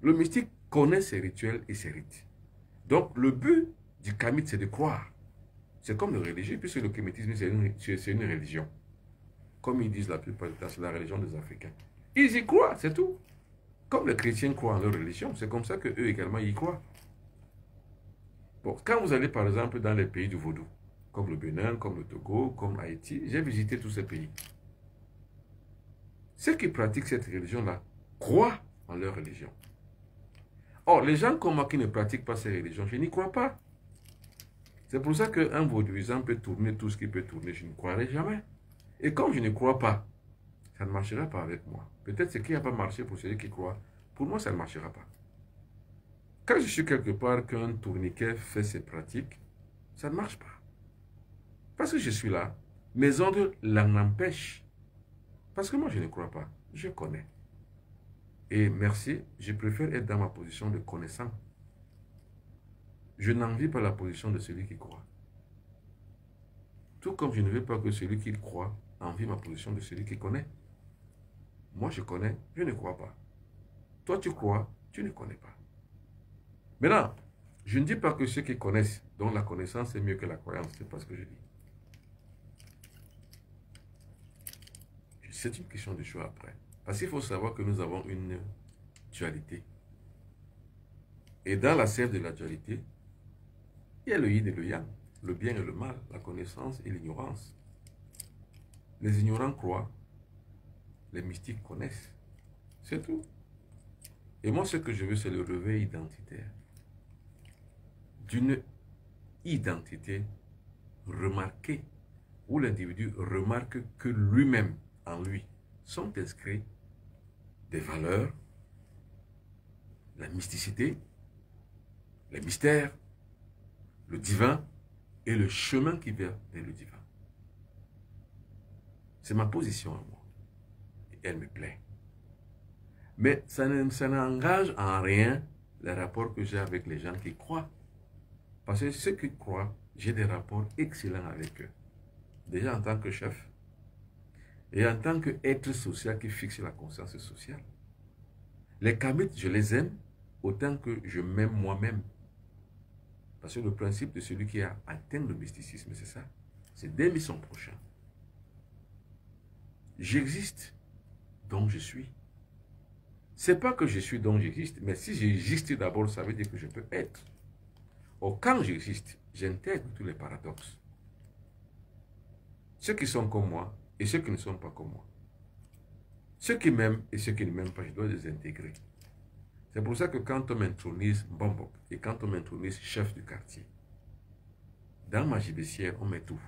Le mystique connaît ses rituels et ses rites. Donc, le but du kamite, c'est de croire. C'est comme le religieux, puisque le kamitisme, c'est une religion. Comme ils disent la plupart du temps, c'est la religion des Africains. Ils y croient, c'est tout. Comme les chrétiens croient en leur religion, c'est comme ça qu'eux également y croient. Bon, quand vous allez par exemple dans les pays du vaudou, comme le Bénin, comme le Togo, comme Haïti, j'ai visité tous ces pays. Ceux qui pratiquent cette religion-là croient en leur religion. Or, les gens comme moi qui ne pratiquent pas ces religions, je n'y crois pas. C'est pour ça qu'un vaudouisant peut tourner tout ce qu'il peut tourner, je ne croirai jamais. Et comme je ne crois pas, ça ne marchera pas avec moi. Peut-être ce qui n'a pas marché pour celui qui croit, pour moi ça ne marchera pas. Quand je suis quelque part qu'un tourniquet fait ses pratiques, ça ne marche pas. Parce que je suis là, mes ordres l'en empêchent. Parce que moi je ne crois pas, je connais. Et merci, je préfère être dans ma position de connaissant. Je n'envie pas la position de celui qui croit. Tout comme je ne veux pas que celui qui croit envie ma position de celui qui connaît. Moi je connais, je ne crois pas. Toi tu crois, tu ne connais pas. Maintenant, je ne dis pas que ceux qui connaissent, dont la connaissance est mieux que la croyance, c'est pas ce que je dis. C'est une question de choix après. Parce qu'il faut savoir que nous avons une dualité. Et dans la sève de la dualité, il y a le yin et le yang, le bien et le mal, la connaissance et l'ignorance. Les ignorants croient, les mystiques connaissent. C'est tout. Et moi, ce que je veux, c'est le réveil identitaire. D'une identité remarquée, où l'individu remarque que lui-même, en lui, sont inscrits des valeurs, la mysticité, les mystères, le divin et le chemin qui vient vers le divin. C'est ma position à moi. Et elle me plaît. Mais ça n'engage en rien les rapports que j'ai avec les gens qui croient. Parce que ceux qui croient, j'ai des rapports excellents avec eux. Déjà en tant que chef. Et en tant qu'être social qui fixe la conscience sociale. Les kamites, je les aime autant que je m'aime moi-même. Parce que le principe de celui qui a atteint le mysticisme, c'est ça. C'est d'aimer son prochain. J'existe, donc je suis. C'est pas que je suis donc j'existe, mais si j'existe d'abord, ça veut dire que je peux être. Or, quand j'existe, j'intègre tous les paradoxes. Ceux qui sont comme moi et ceux qui ne sont pas comme moi. Ceux qui m'aiment et ceux qui ne m'aiment pas, je dois les intégrer. C'est pour ça que quand on m'intronise Mbambok et quand on m'intronise chef du quartier, dans ma gibecière, on met tout.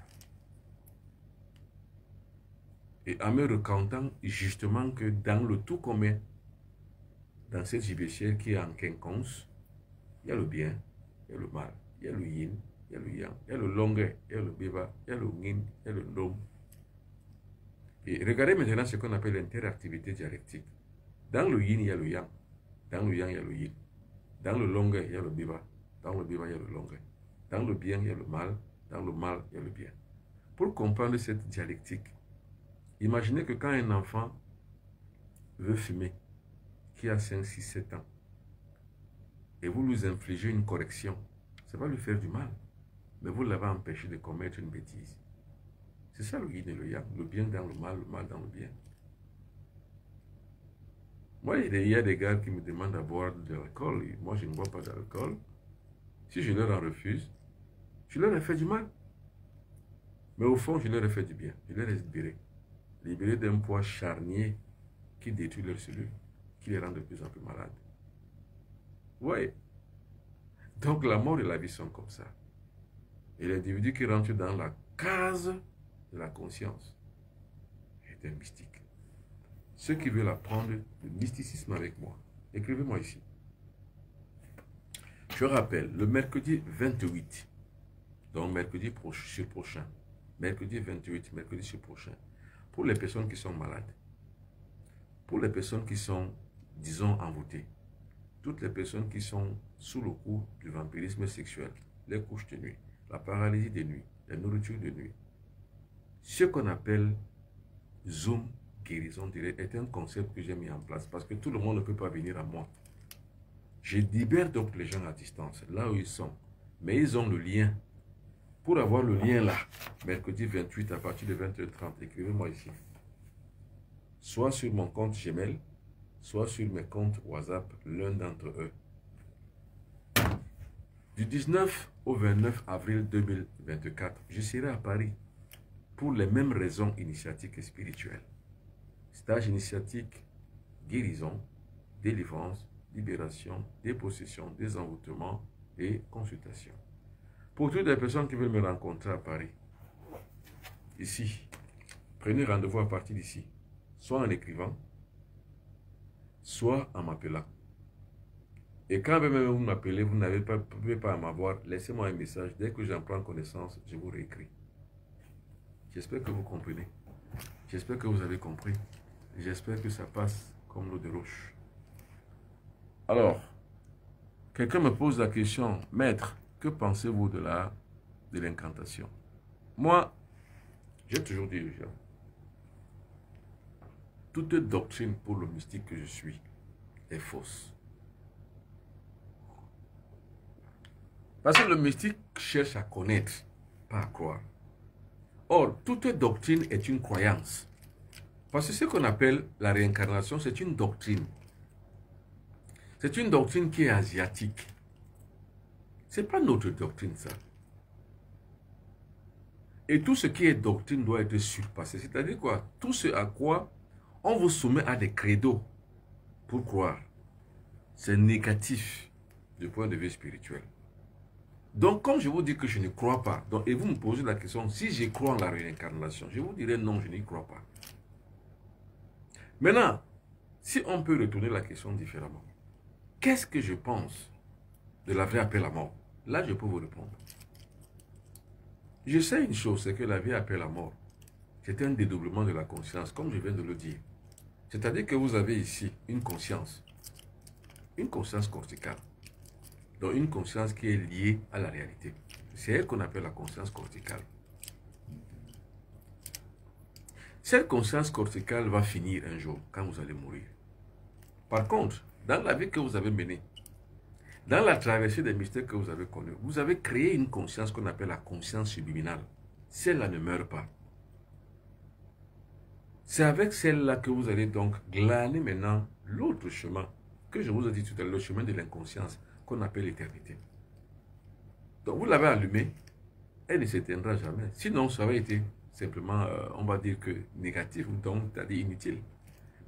Et en me recantant justement que dans le tout qu'on met, dans cette gibecière qui est en quinconce, il y a le bien, il y a le mal, il y a le yin, il y a le yang, il y a le longueur, il y a le biba, il y a le yin, il y a le nom. Et regardez maintenant ce qu'on appelle l'interactivité dialectique. Dans le yin, il y a le yang. Dans le yang, il y a le yin. Dans le longueur, il y a le biba. Dans le biba, il y a le longueur. Dans le bien, il y a le mal. Dans le mal, il y a le bien. Pour comprendre cette dialectique, imaginez que quand un enfant veut fumer, qui a 5, 6, 7 ans, et vous lui infligez une correction, ça va lui faire du mal, mais vous l'avez empêché de commettre une bêtise. C'est ça le yin et le yang, le bien dans le mal dans le bien. Moi, il y a des gars qui me demandent à boire de l'alcool. Moi, je ne bois pas d'alcool. Si je leur en refuse, je leur ai fait du mal. Mais au fond, je leur ai fait du bien. Je leur ai libéré. Libéré d'un poids charnier qui détruit leurs cellules, qui les rend de plus en plus malades. Oui. Donc, la mort et la vie sont comme ça. Et l'individu qui rentre dans la case de la conscience est un mystique. Ceux qui veulent apprendre le mysticisme avec moi, écrivez-moi ici. Je rappelle, le mercredi 28, donc mercredi prochain, mercredi 28, mercredi prochain, pour les personnes qui sont malades, pour les personnes qui sont, disons, envoûtées, toutes les personnes qui sont sous le coup du vampirisme sexuel, les couches de nuit, la paralysie de nuit, la nourriture de nuit, ce qu'on appelle Zoom guérison directe est un concept que j'ai mis en place parce que tout le monde ne peut pas venir à moi. Je libère donc les gens à distance, là où ils sont, mais ils ont le lien. Pour avoir le lien là, mercredi 28 à partir de 20h30, écrivez-moi ici. Soit sur mon compte Gmail, soit sur mes comptes WhatsApp, l'un d'entre eux. Du 19 au 29 avril 2024, je serai à Paris pour les mêmes raisons initiatiques et spirituelles. Stage initiatique, guérison, délivrance, libération, dépossession, désenvoûtement et consultation. Pour toutes les personnes qui veulent me rencontrer à Paris, ici, prenez rendez-vous à partir d'ici, soit en écrivant, soit en m'appelant. Et quand même vous m'appelez, vous n'avez pas, pouvez pas m'avoir, laissez-moi un message. Dès que j'en prends connaissance, je vous réécris. J'espère que vous comprenez. J'espère que vous avez compris. J'espère que ça passe comme l'eau de roche. Alors, quelqu'un me pose la question, maître, que pensez-vous de l'incantation? Moi, j'ai toujours dit aux gens, toute doctrine pour le mystique que je suis est fausse. Parce que le mystique cherche à connaître, pas à croire. Or, toute doctrine est une croyance. Parce que ce qu'on appelle la réincarnation, c'est une doctrine. C'est une doctrine qui est asiatique. Ce n'est pas notre doctrine, ça. Et tout ce qui est doctrine doit être surpassé. C'est-à-dire quoi? Tout ce à quoi on vous soumet à des credos pour croire, c'est négatif du point de vue spirituel. Donc, comme je vous dis que je ne crois pas, et vous me posez la question, si je crois en la réincarnation, je vous dirais non, je n'y crois pas. Maintenant, si on peut retourner la question différemment, qu'est-ce que je pense de la vie après la mort? Là, je peux vous répondre. Je sais une chose, c'est que la vie après la mort, c'est un dédoublement de la conscience, comme je viens de le dire. C'est-à-dire que vous avez ici une conscience corticale. Donc une conscience qui est liée à la réalité. C'est elle qu'on appelle la conscience corticale. Cette conscience corticale va finir un jour, quand vous allez mourir. Par contre, dans la vie que vous avez menée, dans la traversée des mystères que vous avez connus, vous avez créé une conscience qu'on appelle la conscience subliminale. Celle-là ne meurt pas. C'est avec celle-là que vous allez donc glaner maintenant l'autre chemin que je vous ai dit tout à l'heure, le chemin de l'inconscience qu'on appelle l'éternité. Donc vous l'avez allumée, elle ne s'éteindra jamais. Sinon, ça aurait été simplement, on va dire que négatif, donc c'est-à-dire inutile.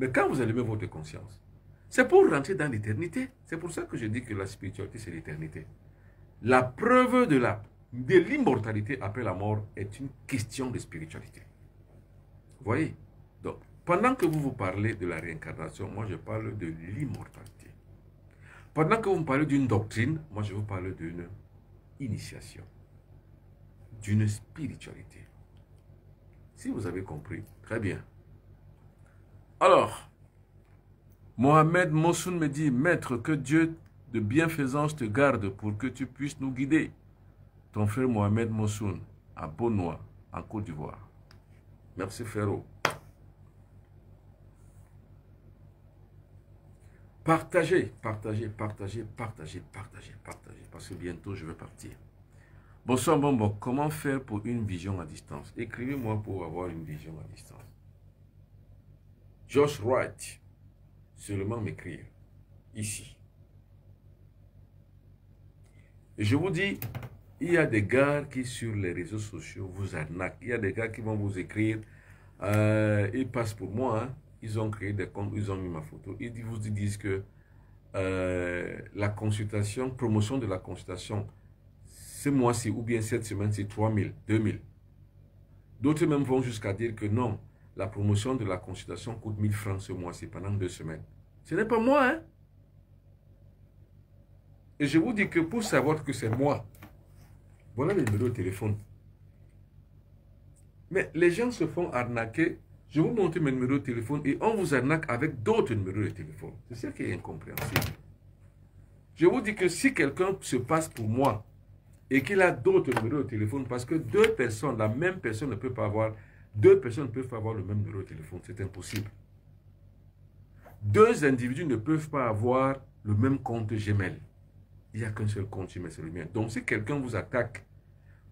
Mais quand vous allumez votre conscience, c'est pour rentrer dans l'éternité. C'est pour ça que je dis que la spiritualité, c'est l'éternité. La preuve de l'immortalité après la mort est une question de spiritualité. Vous voyez? Donc, pendant que vous parlez de la réincarnation, moi je parle de l'immortalité. Pendant que vous me parlez d'une doctrine, moi je vous parle d'une initiation, d'une spiritualité. Si vous avez compris, très bien. Alors, Mohamed Mossoun me dit, Maître, que Dieu de bienfaisance te garde pour que tu puisses nous guider. Ton frère Mohamed Mossoun, à Beaunois, en Côte d'Ivoire. Merci, frérot. Partagez, partagez, partagez, partagez, partagez, partagez, parce que bientôt je vais partir. Bonsoir, bon, comment faire pour une vision à distance? Écrivez-moi pour avoir une vision à distance. Josh Wright, seulement m'écrire, ici. Et je vous dis, il y a des gars qui sur les réseaux sociaux vous arnaquent. Il y a des gars qui vont vous écrire, ils passent pour moi, hein. Ils ont créé des comptes, ils ont mis ma photo. Ils vous disent que la consultation, promotion de la consultation, ce mois-ci ou bien cette semaine, c'est 3 000, 2 000. D'autres même vont jusqu'à dire que non, la promotion de la consultation coûte 1 000 francs ce mois-ci pendant 2 semaines. Ce n'est pas moi, hein. Et je vous dis que pour savoir que c'est moi, voilà le numéro de téléphone. Mais les gens se font arnaquer. Je vous montre mes numéros de téléphone et on vous arnaque avec d'autres numéros de téléphone. C'est ça qui est incompréhensible. Je vous dis que si quelqu'un se passe pour moi et qu'il a d'autres numéros de téléphone, parce que deux personnes, la même personne ne peut pas avoir, deux personnes ne peuvent pas avoir le même numéro de téléphone. C'est impossible. Deux individus ne peuvent pas avoir le même compte Gmail. Il n'y a qu'un seul compte Gmail, c'est le mien. Donc si quelqu'un vous attaque,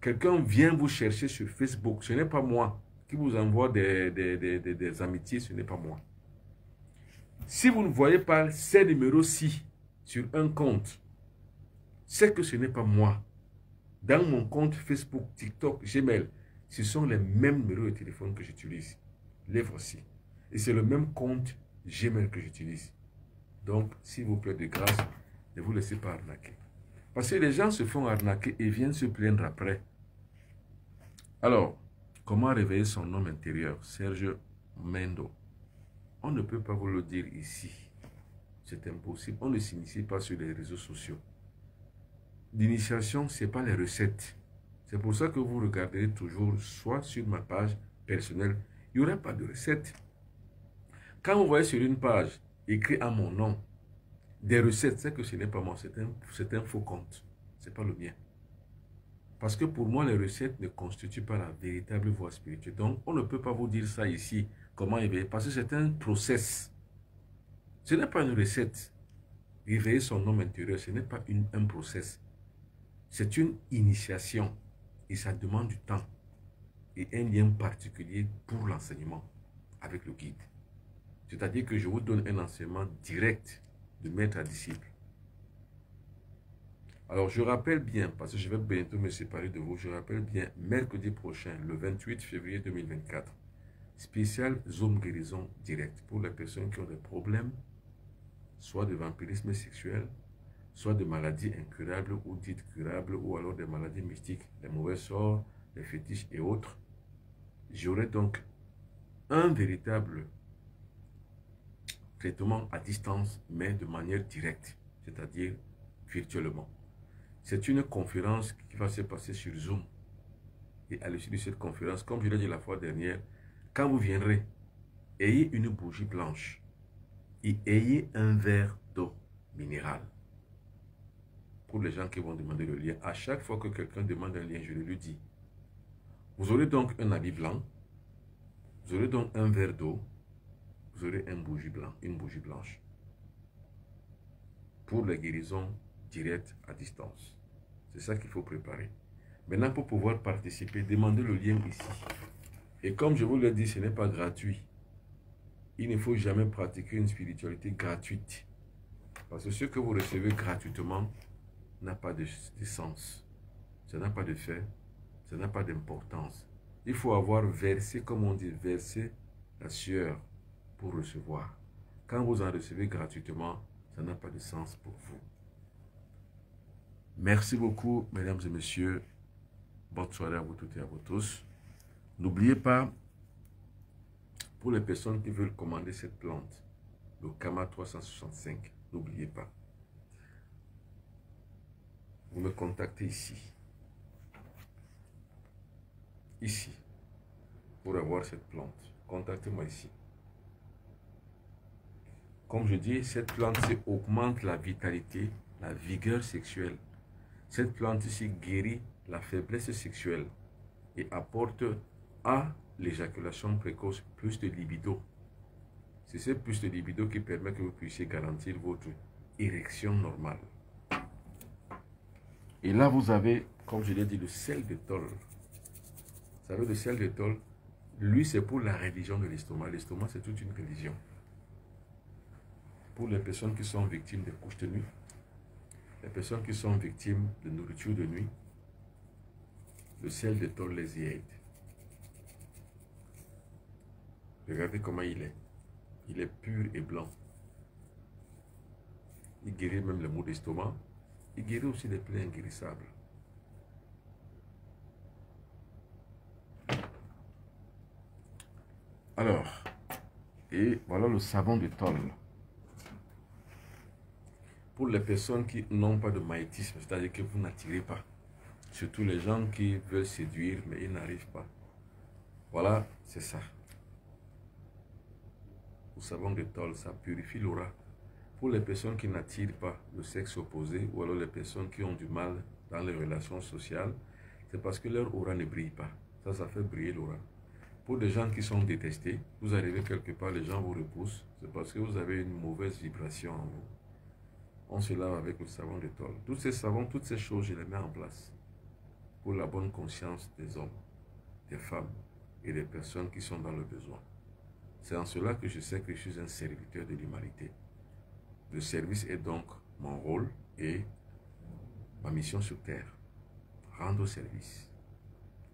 quelqu'un vient vous chercher sur Facebook, ce n'est pas moi qui vous envoie des amitiés, ce n'est pas moi. Si vous ne voyez pas ces numéros-ci sur un compte, c'est que ce n'est pas moi. Dans mon compte Facebook, TikTok, Gmail, ce sont les mêmes numéros de téléphone que j'utilise. Les voici. Et c'est le même compte Gmail que j'utilise. Donc, s'il vous plaît, de grâce, ne vous laissez pas arnaquer. Parce que les gens se font arnaquer et viennent se plaindre après. Alors, comment réveiller son homme intérieur? Serge Mendo. On ne peut pas vous le dire ici. C'est impossible. On ne s'initie pas sur les réseaux sociaux. L'initiation, ce n'est pas les recettes. C'est pour ça que vous regarderez toujours, soit sur ma page personnelle, il n'y aura pas de recettes. Quand vous voyez sur une page, écrit à mon nom, des recettes, c'est que ce n'est pas moi, c'est un faux compte. Ce n'est pas le mien. Parce que pour moi, les recettes ne constituent pas la véritable voie spirituelle. Donc, on ne peut pas vous dire ça ici, comment éveiller, parce que c'est un process. Ce n'est pas une recette. Réveiller son homme intérieur, ce n'est pas un process. C'est une initiation. Et ça demande du temps. Et un lien particulier pour l'enseignement avec le guide. C'est-à-dire que je vous donne un enseignement direct de maître à disciple. Alors, je rappelle bien, parce que je vais bientôt me séparer de vous, je rappelle bien, mercredi prochain, le 28 février 2024, spécial Zoom guérison direct pour les personnes qui ont des problèmes, soit de vampirisme sexuel, soit de maladies incurables ou dites curables, ou alors des maladies mystiques, les mauvais sorts, les fétiches et autres. J'aurai donc un véritable traitement à distance, mais de manière directe, c'est-à-dire virtuellement. C'est une conférence qui va se passer sur Zoom. Et à l'issue de cette conférence, comme je l'ai dit la fois dernière, quand vous viendrez, ayez une bougie blanche et ayez un verre d'eau minérale. Pour les gens qui vont demander le lien, à chaque fois que quelqu'un demande un lien, je le lui dis. Vous aurez donc un habit blanc, vous aurez donc un verre d'eau, vous aurez une bougie blanche. Pour la guérison directe à distance. C'est ça qu'il faut préparer. Maintenant, pour pouvoir participer, demandez le lien ici. Et comme je vous l'ai dit, ce n'est pas gratuit. Il ne faut jamais pratiquer une spiritualité gratuite. Parce que ce que vous recevez gratuitement n'a pas de sens. Ça n'a pas de fait. Ça n'a pas d'importance. Il faut avoir versé, comme on dit, versé la sueur pour recevoir. Quand vous en recevez gratuitement, ça n'a pas de sens pour vous. Merci beaucoup, mesdames et messieurs. Bonne soirée à vous toutes et à vous tous. N'oubliez pas, pour les personnes qui veulent commander cette plante, le Kama 365, n'oubliez pas. Vous me contactez ici. Ici. Pour avoir cette plante. Contactez-moi ici. Comme je dis, cette plante augmente la vitalité, la vigueur sexuelle. Cette plante ici guérit la faiblesse sexuelle et apporte à l'éjaculation précoce plus de libido. C'est ce plus de libido qui permet que vous puissiez garantir votre érection normale. Et là, vous avez, comme je l'ai dit, le sel de tôle. Vous savez, le sel de tôle, lui, c'est pour la religion de l'estomac. L'estomac, c'est toute une religion. Pour les personnes qui sont victimes de couches de nuit, les personnes qui sont victimes de nourriture de nuit, le sel de tôle les y aide. Regardez comment il est. Il est pur et blanc. Il guérit même les maux d'estomac. Il guérit aussi les plaies inguérissables. Alors, et voilà le savon de tôle. Pour les personnes qui n'ont pas de maïtisme, c'est-à-dire que vous n'attirez pas. Surtout les gens qui veulent séduire, mais ils n'arrivent pas. Voilà, c'est ça. Le savon de tôle, ça purifie l'aura. Pour les personnes qui n'attirent pas le sexe opposé, ou alors les personnes qui ont du mal dans les relations sociales, c'est parce que leur aura ne brille pas. Ça fait briller l'aura. Pour des gens qui sont détestés, vous arrivez quelque part, les gens vous repoussent, c'est parce que vous avez une mauvaise vibration en vous. On se lave avec le savon de tôle. Tous ces savons, toutes ces choses, je les mets en place pour la bonne conscience des hommes, des femmes et des personnes qui sont dans le besoin. C'est en cela que je sais que je suis un serviteur de l'humanité. Le service est donc mon rôle et ma mission sur terre. Rendre service,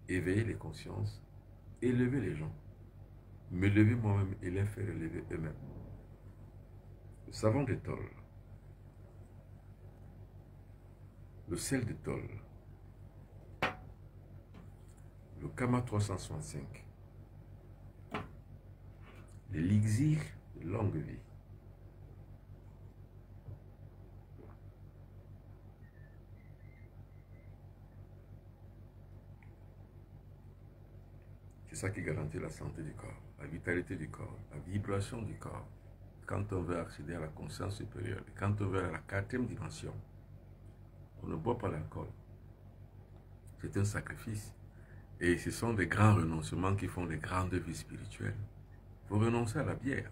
éveiller les consciences, élever les gens, me lever moi-même et les faire élever eux-mêmes. Le savon de tôle, le sel de tôle, le Kama 365, l'élixir de longue vie. C'est ça qui garantit la santé du corps, la vitalité du corps, la vibration du corps. Quand on veut accéder à la conscience supérieure, quand on veut à la 4e dimension, on ne boit pas l'alcool. C'est un sacrifice. Et ce sont des grands renoncements qui font des grandes vies spirituelles. Vous renoncez à la bière,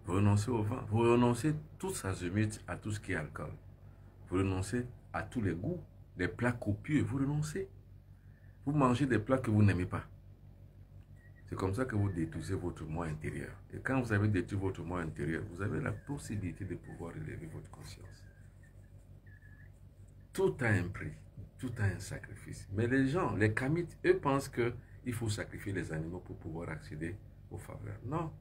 vous renoncez au vin, vous renoncez tous azimuts à tout ce qui est alcool. Vous renoncez à tous les goûts, des plats copieux, vous renoncez. Vous mangez des plats que vous n'aimez pas. C'est comme ça que vous détruisez votre moi intérieur. Et quand vous avez détruit votre moi intérieur, vous avez la possibilité de pouvoir élever votre conscience. Tout a un prix, tout a un sacrifice. Mais les gens, les kamites, eux pensent qu'il faut sacrifier les animaux pour pouvoir accéder aux faveurs. Non,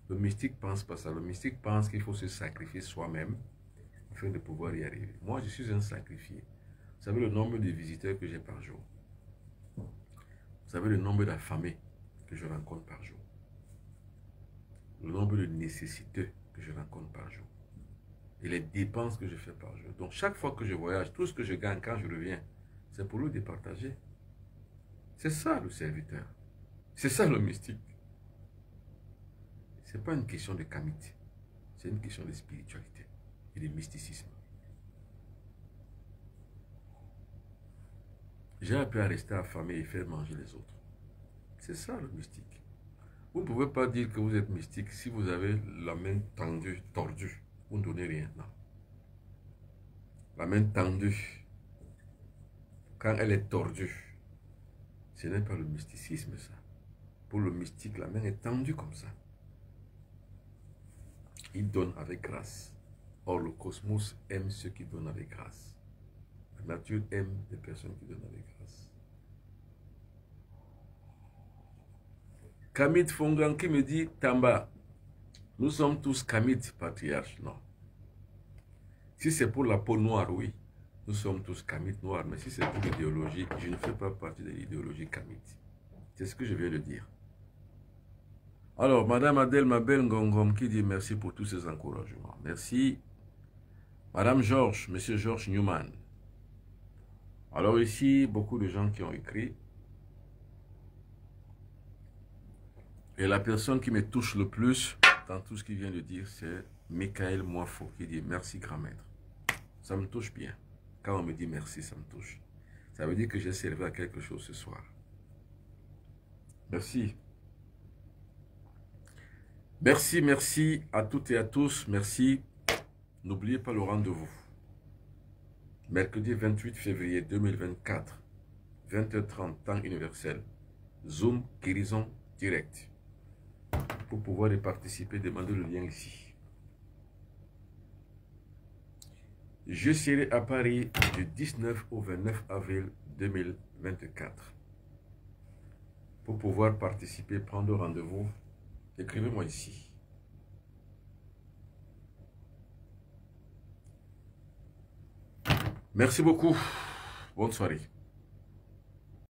le mystique pense pas ça. Le mystique pense qu'il faut se sacrifier soi-même afin de pouvoir y arriver. Moi, je suis un sacrifié. Vous savez le nombre de visiteurs que j'ai par jour. Vous savez le nombre d'affamés que je rencontre par jour. Le nombre de nécessiteux que je rencontre par jour. Et les dépenses que je fais par jour. Donc chaque fois que je voyage, tout ce que je gagne quand je reviens, c'est pour le départager. C'est ça le serviteur. C'est ça le mystique. Ce n'est pas une question de kamite. C'est une question de spiritualité et de mysticisme. J'ai appris à rester affamé et faire manger les autres. C'est ça le mystique. Vous ne pouvez pas dire que vous êtes mystique si vous avez la main tendue, tordue. Vous ne donnez rien, non. La main tendue, quand elle est tordue, ce n'est pas le mysticisme, ça. Pour le mystique, la main est tendue comme ça. Il donne avec grâce. Or, le cosmos aime ceux qui donnent avec grâce. La nature aime les personnes qui donnent avec grâce. Kamit Fongan qui me dit, Tamba, Nous sommes tous kamites, patriarche, non. Si c'est pour la peau noire, oui. Nous sommes tous kamites noirs. Mais si c'est pour l'idéologie, je ne fais pas partie de l'idéologie kamite. C'est ce que je viens de dire. Alors, Madame Adèle Mabel Ngongom qui dit merci pour tous ces encouragements. Merci. Madame Georges, Monsieur Georges Newman. Alors ici, beaucoup de gens qui ont écrit. Et la personne qui me touche le plus dans tout ce qu'il vient de dire, c'est Michael Moifo qui dit merci grand maître. Ça me touche bien. Quand on me dit merci, ça me touche. Ça veut dire que j'ai servi à quelque chose ce soir. Merci. Merci, merci à toutes et à tous. Merci. N'oubliez pas le rendez-vous. Mercredi 28 février 2024, 20h30, temps universel. Zoom, guérison direct. Pour pouvoir y participer, demandez le lien ici. Je serai à Paris du 19 au 29 avril 2024. Pour pouvoir participer, prendre rendez-vous, écrivez-moi ici. Merci beaucoup. Bonne soirée.